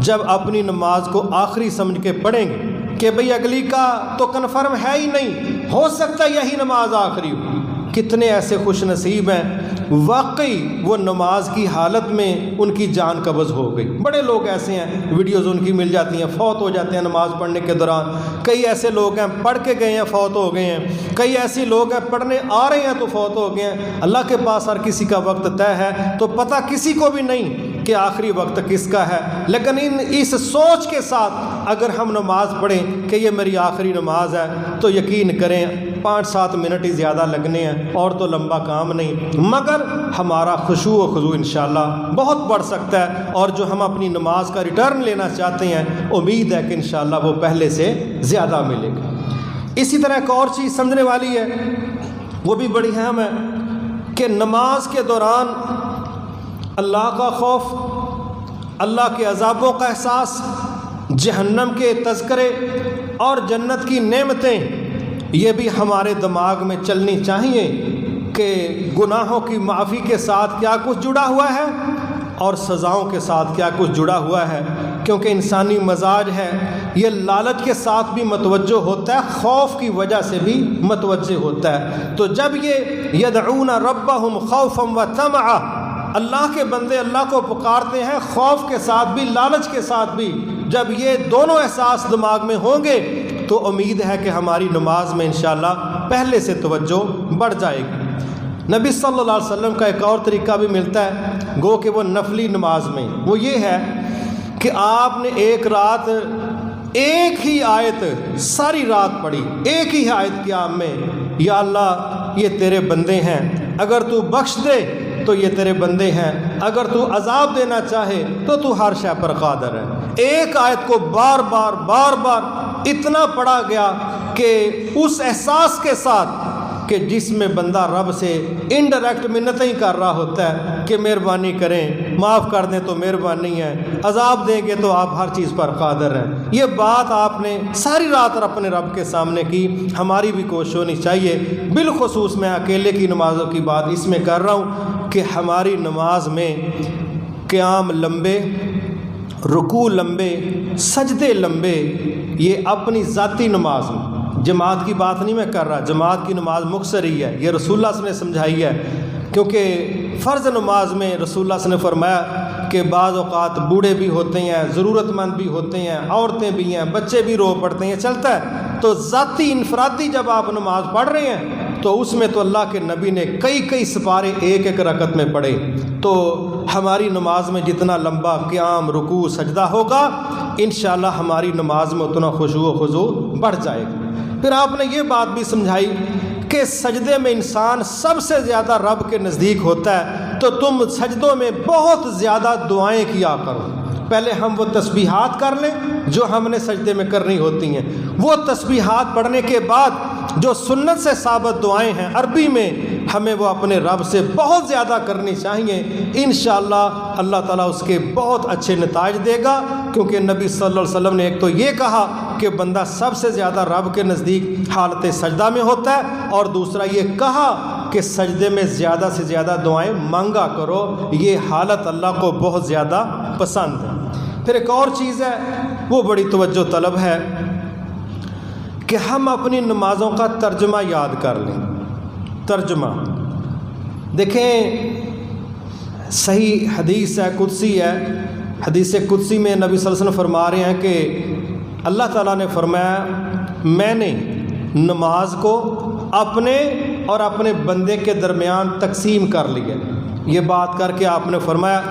جب اپنی نماز کو آخری سمجھ کے پڑھیں گے کہ بھئی اگلی کا تو کنفرم ہے ہی نہیں، ہو سکتا ہے یہی نماز آخری ہو۔ کتنے ایسے خوش نصیب ہیں واقعی وہ نماز کی حالت میں ان کی جان قبض ہو گئی۔ بڑے لوگ ایسے ہیں، ویڈیوز ان کی مل جاتی ہیں، فوت ہو جاتے ہیں نماز پڑھنے کے دوران۔ کئی ایسے لوگ ہیں پڑھ کے گئے ہیں فوت ہو گئے ہیں، کئی ایسے لوگ ہیں پڑھنے آ رہے ہیں تو فوت ہو گئے ہیں۔ اللہ کے پاس ہر کسی کا وقت طے ہے، تو پتہ کسی کو بھی نہیں کہ آخری وقت کس کا ہے، لیکن اس سوچ کے ساتھ اگر ہم نماز پڑھیں کہ یہ میری آخری نماز ہے تو یقین کریں 5-7 منٹ ہی زیادہ لگنے ہیں اور تو لمبا کام نہیں، مگر ہمارا خشوع و خضوع انشاءاللہ بہت بڑھ سکتا ہے، اور جو ہم اپنی نماز کا ریٹرن لینا چاہتے ہیں امید ہے کہ انشاءاللہ وہ پہلے سے زیادہ ملے گا۔ اسی طرح ایک اور چیز سمجھنے والی ہے، وہ بھی بڑی اہم ہے کہ نماز کے دوران اللہ کا خوف، اللہ کے عذابوں کا احساس، جہنم کے تذکرے اور جنت کی نعمتیں یہ بھی ہمارے دماغ میں چلنی چاہیے کہ گناہوں کی معافی کے ساتھ کیا کچھ جڑا ہوا ہے اور سزاؤں کے ساتھ کیا کچھ جڑا ہوا ہے، کیونکہ انسانی مزاج ہے یہ لالچ کے ساتھ بھی متوجہ ہوتا ہے، خوف کی وجہ سے بھی متوجہ ہوتا ہے۔ تو جب یہ یدعون ربہم خوفا وطمعا، اللہ کے بندے اللہ کو پکارتے ہیں خوف کے ساتھ بھی لالچ کے ساتھ بھی، جب یہ دونوں احساس دماغ میں ہوں گے تو امید ہے کہ ہماری نماز میں انشاءاللہ پہلے سے توجہ بڑھ جائے گی۔ نبی صلی اللہ علیہ وسلم کا ایک اور طریقہ بھی ملتا ہے، گو کہ وہ نفلی نماز میں، وہ یہ ہے کہ آپ نے ایک رات ایک ہی آیت ساری رات پڑھی، ایک ہی آیت قیام میں، یا اللہ یہ تیرے بندے ہیں، اگر تو بخش دے تو یہ تیرے بندے ہیں، اگر تو عذاب دینا چاہے تو تو ہر شے پر قادر ہے۔ ایک آیت کو بار بار اتنا پڑھا گیا کہ اس احساس کے ساتھ کہ جس میں بندہ رب سے انڈائریکٹ منتیں کر رہا ہوتا ہے کہ مہربانی کریں، معاف کر دیں تو مہربانی ہے، عذاب دیں گے تو آپ ہر چیز پر قادر ہیں. یہ بات آپ نے ساری رات اپنے رب کے سامنے کی. ہماری بھی کوشش ہونی چاہیے. بالخصوص میں اکیلے کی نمازوں کی بات اس میں کر رہا ہوں کہ ہماری نماز میں قیام لمبے، رکوع لمبے، سجدے لمبے، یہ اپنی ذاتی نماز میں. جماعت کی بات نہیں میں کر رہا، جماعت کی نماز مختصر ہی ہے، یہ رسول اللہ صلی اللہ علیہ وسلم نے سمجھائی ہے. کیونکہ فرض نماز میں رسول اللہ صلی اللہ علیہ وسلم نے فرمایا کہ بعض اوقات بوڑھے بھی ہوتے ہیں، ضرورت مند بھی ہوتے ہیں، عورتیں بھی ہیں، بچے بھی رو پڑتے ہیں، چلتا ہے. تو ذاتی انفرادی جب آپ نماز پڑھ رہے ہیں تو اس میں تو اللہ کے نبی نے کئی سپارے ایک ایک رکعت میں پڑھے. تو ہماری نماز میں جتنا لمبا قیام، رکوع، سجدہ ہوگا انشاءاللہ ہماری نماز میں اتنا خشوع و خضوع بڑھ جائے گا. پھر آپ نے یہ بات بھی سمجھائی کہ سجدے میں انسان سب سے زیادہ رب کے نزدیک ہوتا ہے، تو تم سجدوں میں بہت زیادہ دعائیں کیا کرو. پہلے ہم وہ تسبیحات کر لیں جو ہم نے سجدے میں کرنی ہوتی ہیں. وہ تسبیحات پڑھنے کے بعد جو سنت سے ثابت دعائیں ہیں عربی میں، ہمیں وہ اپنے رب سے بہت زیادہ کرنی چاہیے. انشاءاللہ اللہ تعالیٰ اس کے بہت اچھے نتائج دے گا. کیونکہ نبی صلی اللہ علیہ وسلم نے ایک تو یہ کہا کہ بندہ سب سے زیادہ رب کے نزدیک حالت سجدہ میں ہوتا ہے، اور دوسرا یہ کہا کہ سجدے میں زیادہ سے زیادہ دعائیں مانگا کرو. یہ حالت اللہ کو بہت زیادہ پسند ہے. پھر ایک اور چیز ہے، وہ بڑی توجہ طلب ہے کہ ہم اپنی نمازوں کا ترجمہ یاد کر لیں. ترجمہ دیکھیں، صحیح حدیث ہے، قدسی ہے. حدیث قدسی میں نبی صلی اللہ علیہ وسلم فرما رہے ہیں کہ اللہ تعالیٰ نے فرمایا میں نے نماز کو اپنے اور اپنے بندے کے درمیان تقسیم کر لیا. یہ بات کر کے آپ نے فرمایا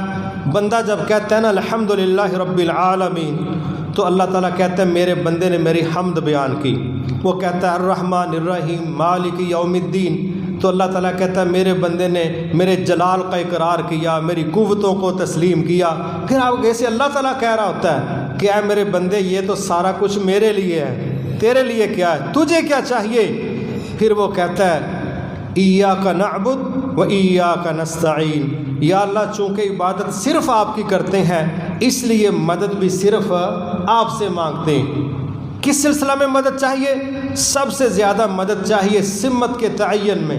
بندہ جب کہتا ہے نا الحمدللہ رب العالمین، تو اللہ تعالیٰ کہتا ہے میرے بندے نے میری حمد بیان کی. وہ کہتا ہے الرحمن الرحیم مالک یوم الدین، تو اللہ تعالیٰ کہتا ہے میرے بندے نے میرے جلال کا اقرار کیا، میری قوتوں کو تسلیم کیا. پھر آپ کیسے اللہ تعالیٰ کہہ رہا ہوتا ہے کہ اے میرے بندے یہ تو سارا کچھ میرے لیے ہے، تیرے لیے کیا ہے، تجھے کیا چاہیے. پھر وہ کہتا ہے ایاک نعبد و ایاک نستعین، یا اللہ چونکہ عبادت صرف آپ کی کرتے ہیں اس لیے مدد بھی صرف آپ سے مانگتے ہیں. کس سلسلہ میں مدد چاہیے؟ سب سے زیادہ مدد چاہیے سمت کے تعین میں.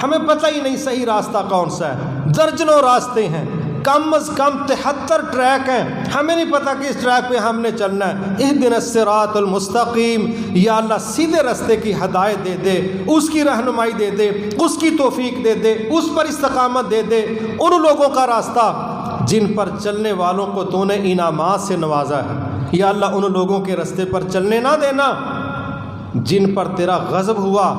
ہمیں پتہ ہی نہیں صحیح راستہ کون سا ہے، درجنوں راستے ہیں، کم از کم 73 ٹریک ہیں، ہمیں نہیں پتہ کہ اس ٹریک پہ ہم نے چلنا ہے. اہدنا الصراط المستقیم، یا اللہ سیدھے راستے کی ہدایت دے دے، اس کی رہنمائی دے دے، اس کی توفیق دے دے، اس پر استقامت دے دے. ان لوگوں کا راستہ جن پر چلنے والوں کو تو نے انعامات سے نوازا ہے. یا اللہ ان لوگوں کے راستے پر چلنے نہ دینا جن پر تیرا غضب ہوا،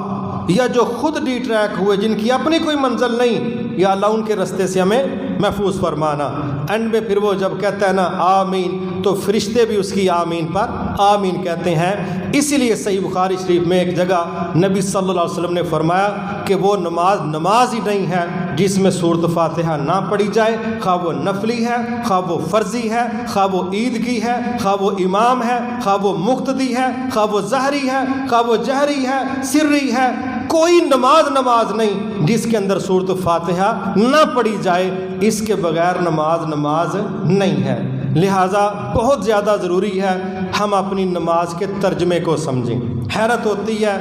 یا جو خود ڈی ٹریک ہوئے، جن کی اپنی کوئی منزل نہیں. یا اللہ ان کے راستے سے ہمیں محفوظ فرمانا. اینڈ میں پھر وہ جب کہتا ہے نا آمین، تو فرشتے بھی اس کی آمین پر آمین کہتے ہیں. اسی لیے صحیح بخاری شریف میں ایک جگہ نبی صلی اللہ علیہ وسلم نے فرمایا کہ وہ نماز ہی نہیں ہے جس میں سورۃ فاتحہ نہ پڑھی جائے، خواہ وہ نفلی ہے، خواہ وہ فرضی ہے، خواہ وہ عید کی ہے، خواہ وہ امام ہے، خواہ وہ مقتدی ہے، خواہ وہ ظہری ہے، خواہ وہ جہری ہے، سری ہے. کوئی نماز نہیں جس کے اندر سورۃ فاتحہ نہ پڑھی جائے. اس کے بغیر نماز نہیں ہے. لہٰذا بہت زیادہ ضروری ہے ہم اپنی نماز کے ترجمے کو سمجھیں. حیرت ہوتی ہے،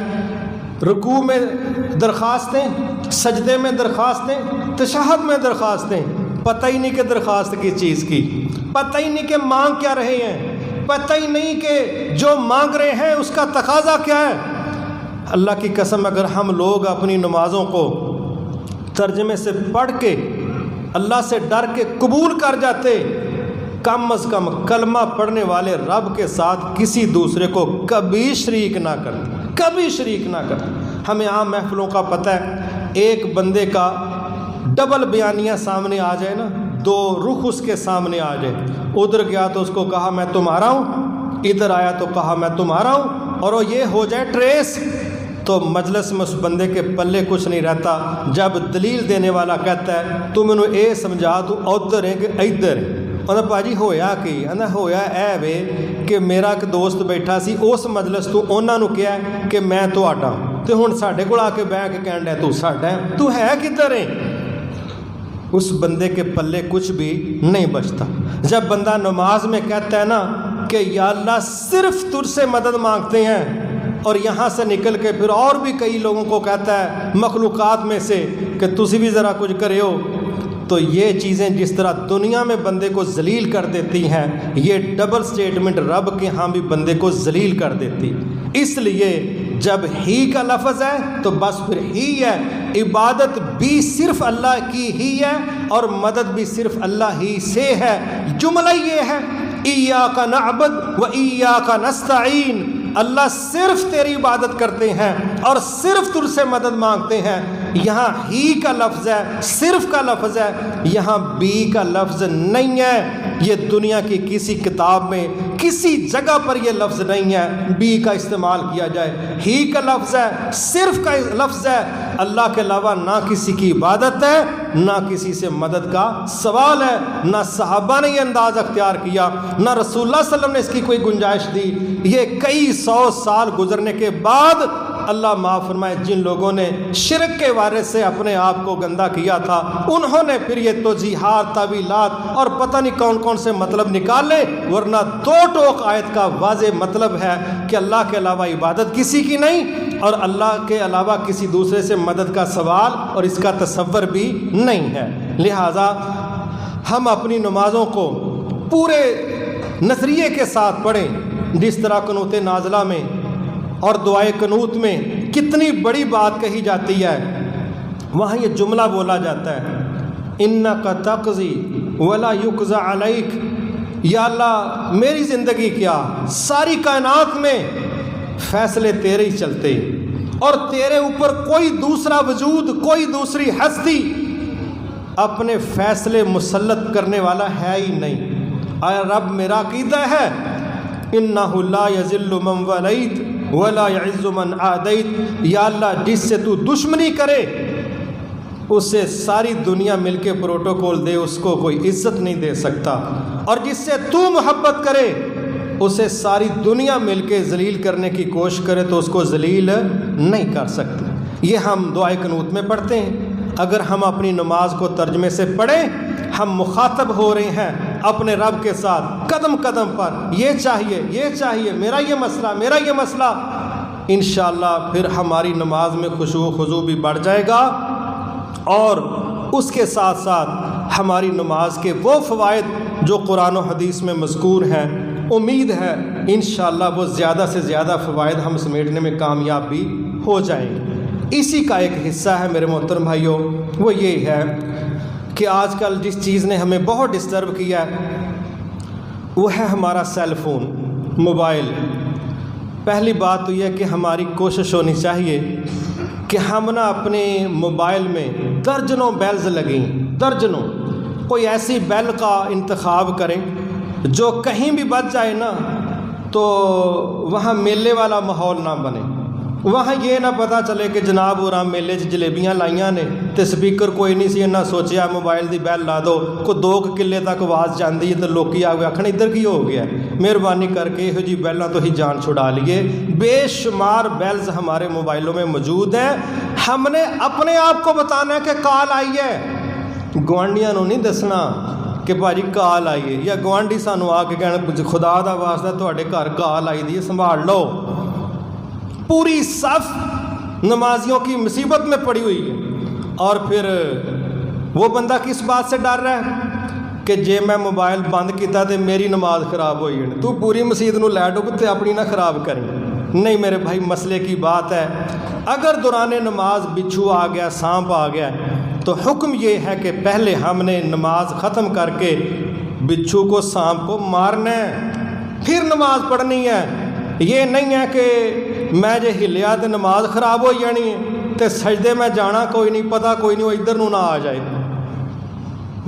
رکوع میں درخواستیں، سجدے میں درخواستیں، تشہد میں درخواستیں، پتہ ہی نہیں کہ درخواست کی چیز کی، پتہ ہی نہیں کہ مانگ کیا رہے ہیں، پتہ ہی نہیں کہ جو مانگ رہے ہیں اس کا تقاضا کیا ہے. اللہ کی قسم اگر ہم لوگ اپنی نمازوں کو ترجمے سے پڑھ کے اللہ سے ڈر کے قبول کر جاتے، کم از کم کلمہ پڑھنے والے رب کے ساتھ کسی دوسرے کو کبھی شریک نہ کرتے، کبھی شریک نہ کرتے. ہمیں عام محفلوں کا پتہ ہے، ایک بندے کا ڈبل بیانیہ سامنے آ جائے نا، دو رخ اس کے سامنے آ جائے. ادھر گیا تو اس کو کہا میں تمہارا ہوں، ادھر آیا تو کہا میں تمہارا ہوں، اور وہ یہ ہو جائے ٹریس، تو مجلس میں اس بندے کے پلے کچھ نہیں رہتا. جب دلیل دینے والا کہتا ہے تم انہوں اے سمجھا تو ادھر ہے کہ ادھر ہے، انہیں پاجی ہویا کی ہویا اے وے کہ میرا ایک دوست بیٹھا سی اس مجلس تو انہوں نے کیا ہے کہ میں تو آٹا ہوں. تو ہن ساڈے کول آ کے بہ کے کہن ڈیا تو ساڈا ہے، تو ہے کدھر ہے؟ اس بندے کے پلے کچھ بھی نہیں بچتا۔ جب بندہ نماز میں کہتا ہے نا کہ یا اللہ صرف تجھ سے مدد مانگتے ہیں، اور یہاں سے نکل کے پھر اور بھی کئی لوگوں کو کہتا ہے مخلوقات میں سے کہ تسی بھی ذرا کچھ کرے ہو، تو یہ چیزیں جس طرح دنیا میں بندے کو ذلیل کر دیتی ہیں، یہ ڈبل سٹیٹمنٹ رب کے ہاں بھی بندے کو ذلیل کر دیتی۔ اس لیے جب ہی کا لفظ ہے تو بس پھر ہی ہے، عبادت بھی صرف اللہ کی ہی ہے اور مدد بھی صرف اللہ ہی سے ہے۔ جملہ یہ ہے ایاک نعبد و ایاک نستعین، اللہ صرف تیری عبادت کرتے ہیں اور صرف تجھ سے مدد مانگتے ہیں۔ یہاں ہی کا لفظ ہے، صرف کا لفظ ہے، یہاں بی کا لفظ نہیں ہے۔ یہ دنیا کی کسی کتاب میں کسی جگہ پر یہ لفظ نہیں ہے بی کا استعمال کیا جائے، ہی کا لفظ ہے، صرف کا لفظ ہے۔ اللہ کے علاوہ نہ کسی کی عبادت ہے، نہ کسی سے مدد کا سوال ہے، نہ صحابہ نے یہ انداز اختیار کیا، نہ رسول اللہ صلی اللہ علیہ وسلم نے اس کی کوئی گنجائش دی۔ یہ کئی 100 سال گزرنے کے بعد اللہ معاف فرمائے جن لوگوں نے شرک کے وارث سے اپنے آپ کو گندہ کیا تھا، انہوں نے پھر یہ توضیحات، تعویلات اور پتہ نہیں کون کون سے مطلب نکالے، ورنہ دو ٹوک آیت کا واضح مطلب ہے کہ اللہ کے علاوہ عبادت کسی کی نہیں اور اللہ کے علاوہ کسی دوسرے سے مدد کا سوال اور اس کا تصور بھی نہیں ہے۔ لہٰذا ہم اپنی نمازوں کو پورے نظریے کے ساتھ پڑھیں، جس طرح قنوت نازلہ میں اور دعائے قنوت میں کتنی بڑی بات کہی جاتی ہے، وہاں یہ جملہ بولا جاتا ہے انک تقضی ولا یقضی علیک، یا اللہ میری زندگی کیا ساری کائنات میں فیصلے تیرے ہی چلتے اور تیرے اوپر کوئی دوسرا وجود، کوئی دوسری ہستی اپنے فیصلے مسلط کرنے والا ہے ہی نہیں۔ آیا رب میرا عقیدہ ہے انہ لا یذل من ولیت ولا یعز من عادیت، یا اللہ جس سے تو دشمنی کرے اس سے ساری دنیا مل کے پروٹوکول دے اس کو کوئی عزت نہیں دے سکتا، اور جس سے تو محبت کرے اسے ساری دنیا مل کے ذلیل کرنے کی کوشش کرے تو اس کو ذلیل نہیں کر سکتے۔ یہ ہم دعائے قنوت میں پڑھتے ہیں۔ اگر ہم اپنی نماز کو ترجمے سے پڑھیں، ہم مخاطب ہو رہے ہیں اپنے رب کے ساتھ قدم قدم پر، یہ چاہیے، یہ چاہیے، میرا یہ مسئلہ، میرا یہ مسئلہ، انشاءاللہ پھر ہماری نماز میں خشوع و خضوع بھی بڑھ جائے گا، اور اس کے ساتھ ساتھ ہماری نماز کے وہ فوائد جو قرآن و حدیث میں مذکور ہیں، امید ہے انشاءاللہ وہ زیادہ سے زیادہ فوائد ہم سمیٹنے میں کامیاب بھی ہو جائیں گے۔ اسی کا ایک حصہ ہے میرے محترم بھائیوں، وہ یہ ہے کہ آج کل جس چیز نے ہمیں بہت ڈسٹرب کیا ہے وہ ہے ہمارا سیل فون، موبائل۔ پہلی بات تو یہ ہے کہ ہماری کوشش ہونی چاہیے کہ ہم نا اپنے موبائل میں درجنوں بیلز لگیں، درجنوں، کوئی ایسی بیل کا انتخاب کریں جو کہیں بھی بج جائے نا تو وہاں میلے والا ماحول نہ بنے، وہاں یہ نہ پتہ چلے کہ جناب اور میلے جلیبیاں لائیاں نے تے سپیکر کوئی نہیں سی، نہ سوچیا موبائل دی بیل لا دو، کو 2 کلے تک آواز جاندی ہے تو لوکی آ گئے آکھن ادھر کی ہو گیا ہے۔ مہربانی کر کے یہ جی بیلاں تو ہی جان چھڑا لیے۔ بے شمار بیلز ہمارے موبائلوں میں موجود ہیں، ہم نے اپنے آپ کو بتانا ہے کہ کال آئی ہے، گوانڈیاں نو نہیں دسنا کہ بھاجی کال آئی ہے، یا گوانڈی سانو آ کے کہنا خدا دا واسطہ تہاڈے گھر کال آئی دی ہے سنبھال لو۔ پوری صف نمازیوں کی مصیبت میں پڑی ہوئی ہے، اور پھر وہ بندہ کس بات سے ڈر رہا ہے کہ جے میں موبائل بند کیتا تے میری نماز خراب ہوئی ہے، تو پوری مسجد نو لے ڈب تے اپنی نہ خراب کریں۔ نہیں میرے بھائی، مسئلے کی بات ہے، اگر دوران نماز بچھو آ گیا، سانپ آ گیا، تو حکم یہ ہے کہ پہلے ہم نے نماز ختم کر کے بچھو کو، سانپ کو مارنا ہے، پھر نماز پڑھنی ہے۔ یہ نہیں ہے کہ میں جے ہلیا تو نماز خراب ہو جانی ہے تے سجدے میں جانا کوئی نہیں، پتہ کوئی نہیں، وہ ادھر نو نہ آ جائے۔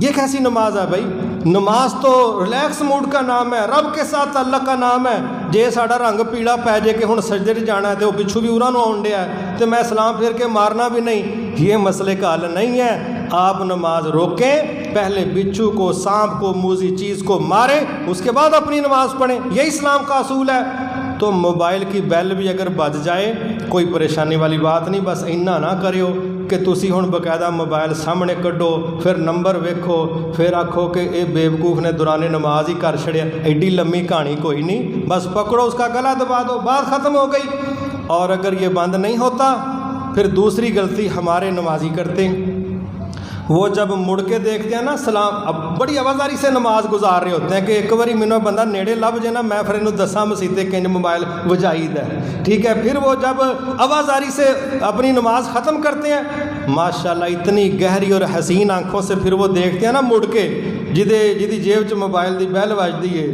یہ کیسی نماز ہے بھائی؟ نماز تو ریلیکس موڈ کا نام ہے، رب کے ساتھ تعلق کا نام ہے۔ جے ساڈا رنگ پیڑا پی جائے کہ ہن سجدے تے جانا ہے تے وہ پچھو بھی اُراں نو آن ڈیا ہے تے میں سلام پھیر کے مارنا بھی نہیں، یہ مسئلے کا حل نہیں ہے۔ آپ نماز روکیں، پہلے بچھو کو، سانپ کو، موذی چیز کو ماریں، اس کے بعد اپنی نماز پڑھیں، یہ اسلام کا اصول ہے۔ تو موبائل کی بیل بھی اگر بج جائے کوئی پریشانی والی بات نہیں، بس اینا نہ کریو کہ تسی ہن باقاعدہ موبائل سامنے کڈو پھر نمبر ویکھو پھر آکھو کہ اے بیوقوف نے دوران نماز ہی کر چھڑیا۔ ایڈی لمبی کہانی کوئی نہیں، بس پکڑو اس کا گلا دبا دو، بات ختم ہو گئی۔ اور اگر یہ بند نہیں ہوتا پھر دوسری غلطی ہمارے نمازی کرتے ہیں، وہ جب مڑ کے دیکھتے ہیں نا سلام، اب بڑی آوازاری سے نماز گزار رہے ہوتے ہیں کہ ایک باری مینوں بندہ نیڑے لب جائے نا میں پھر انہوں دساں مسیتے کہ موبائل وجائید ہے، ٹھیک ہے۔ پھر وہ جب آوازاری سے اپنی نماز ختم کرتے ہیں ماشاءاللہ اتنی گہری اور حسین آنکھوں سے پھر وہ دیکھتے ہیں نا مڑ کے جدی جیب چ موبائل دی بیل وجدی ہے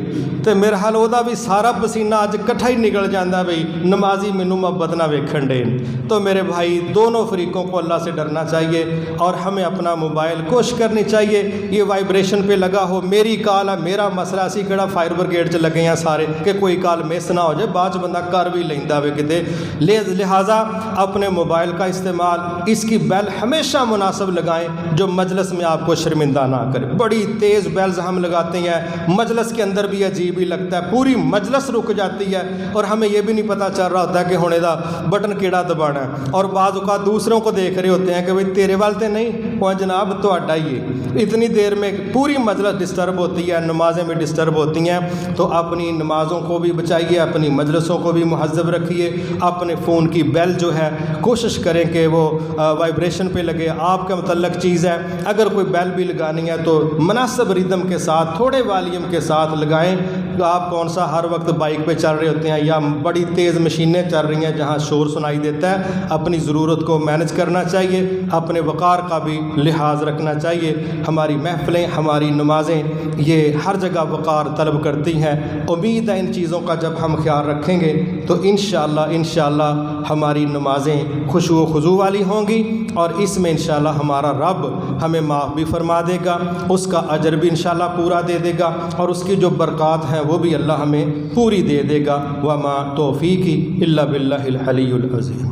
تو میرے حال وہدا بھی سارا پسینہ اج کٹھا ہی نکل جاندہ بھئی نمازی مینوں محبت نہ ویکھن دے۔ تو میرے بھائی دونوں فریقوں کو اللہ سے ڈرنا چاہیے اور ہمیں اپنا موبائل کوشش کرنی چاہیے یہ وائبریشن پہ لگا ہو، میری کال ہے میرا مسئلہ، اسی کہڑا فائر بریگیڈ چ لگے ہیں سارے کہ کوئی کال مس نہ ہو جائے، بعد بندہ کر بھی لیندہ وے کتے۔ لہٰذا اپنے موبائل کا استعمال اس کی بیل ہمیشہ مناسب لگائیں جو مجلس میں آپ کو شرمندہ نہ کرے۔ بڑی تیز بیلز ہم لگاتے ہیں مجلس کے اندر بھی عجیب ہی لگتا ہے، پوری مجلس رک جاتی ہے اور ہمیں یہ بھی نہیں پتہ چل رہا ہوتا ہے کہ ہونے دا بٹن کیڑا دبانا ہے، اور بعض اوقات دوسروں کو دیکھ رہے ہوتے ہیں کہ بھئی تیرے والتے نہیں وہ جناب تو اڈا ہی ہے۔ اتنی دیر میں پوری مجلس ڈسٹرب ہوتی ہے، نمازیں بھی ڈسٹرب ہوتی ہیں۔ تو اپنی نمازوں کو بھی بچائیے، اپنی مجلسوں کو بھی مہذب رکھیے، اپنے فون کی بیل جو ہے کوشش کریں کہ وہ وائبریشن پہ لگے، آپ کا متعلق چیز ہے۔ اگر کوئی بیل بھی لگانی ہے تو مناسب ریدم کے ساتھ تھوڑے والیوم کے ساتھ لگائیں۔ آپ کون سا ہر وقت بائک پہ چل رہے ہوتے ہیں یا بڑی تیز مشینیں چل رہی ہیں جہاں شور سنائی دیتا ہے، اپنی ضرورت کو مینج کرنا چاہیے، اپنے وقار کا بھی لحاظ رکھنا چاہیے۔ ہماری محفلیں ہماری نمازیں یہ ہر جگہ وقار طلب کرتی ہیں۔ امید ہے ان چیزوں کا جب ہم خیال رکھیں گے تو انشاءاللہ ہماری نمازیں خشوع و خضوع والی ہوں گی اور اس میں انشاءاللہ ہمارا رب ہمیں معاف بھی فرما دے گا، اس کا اجر بھی انشاءاللہ پورا دے دے گا اور اس کی جو برکات ہیں وہ بھی اللہ ہمیں پوری دے دے گا۔ وما توفیقی الا باللہ العلی العظیم۔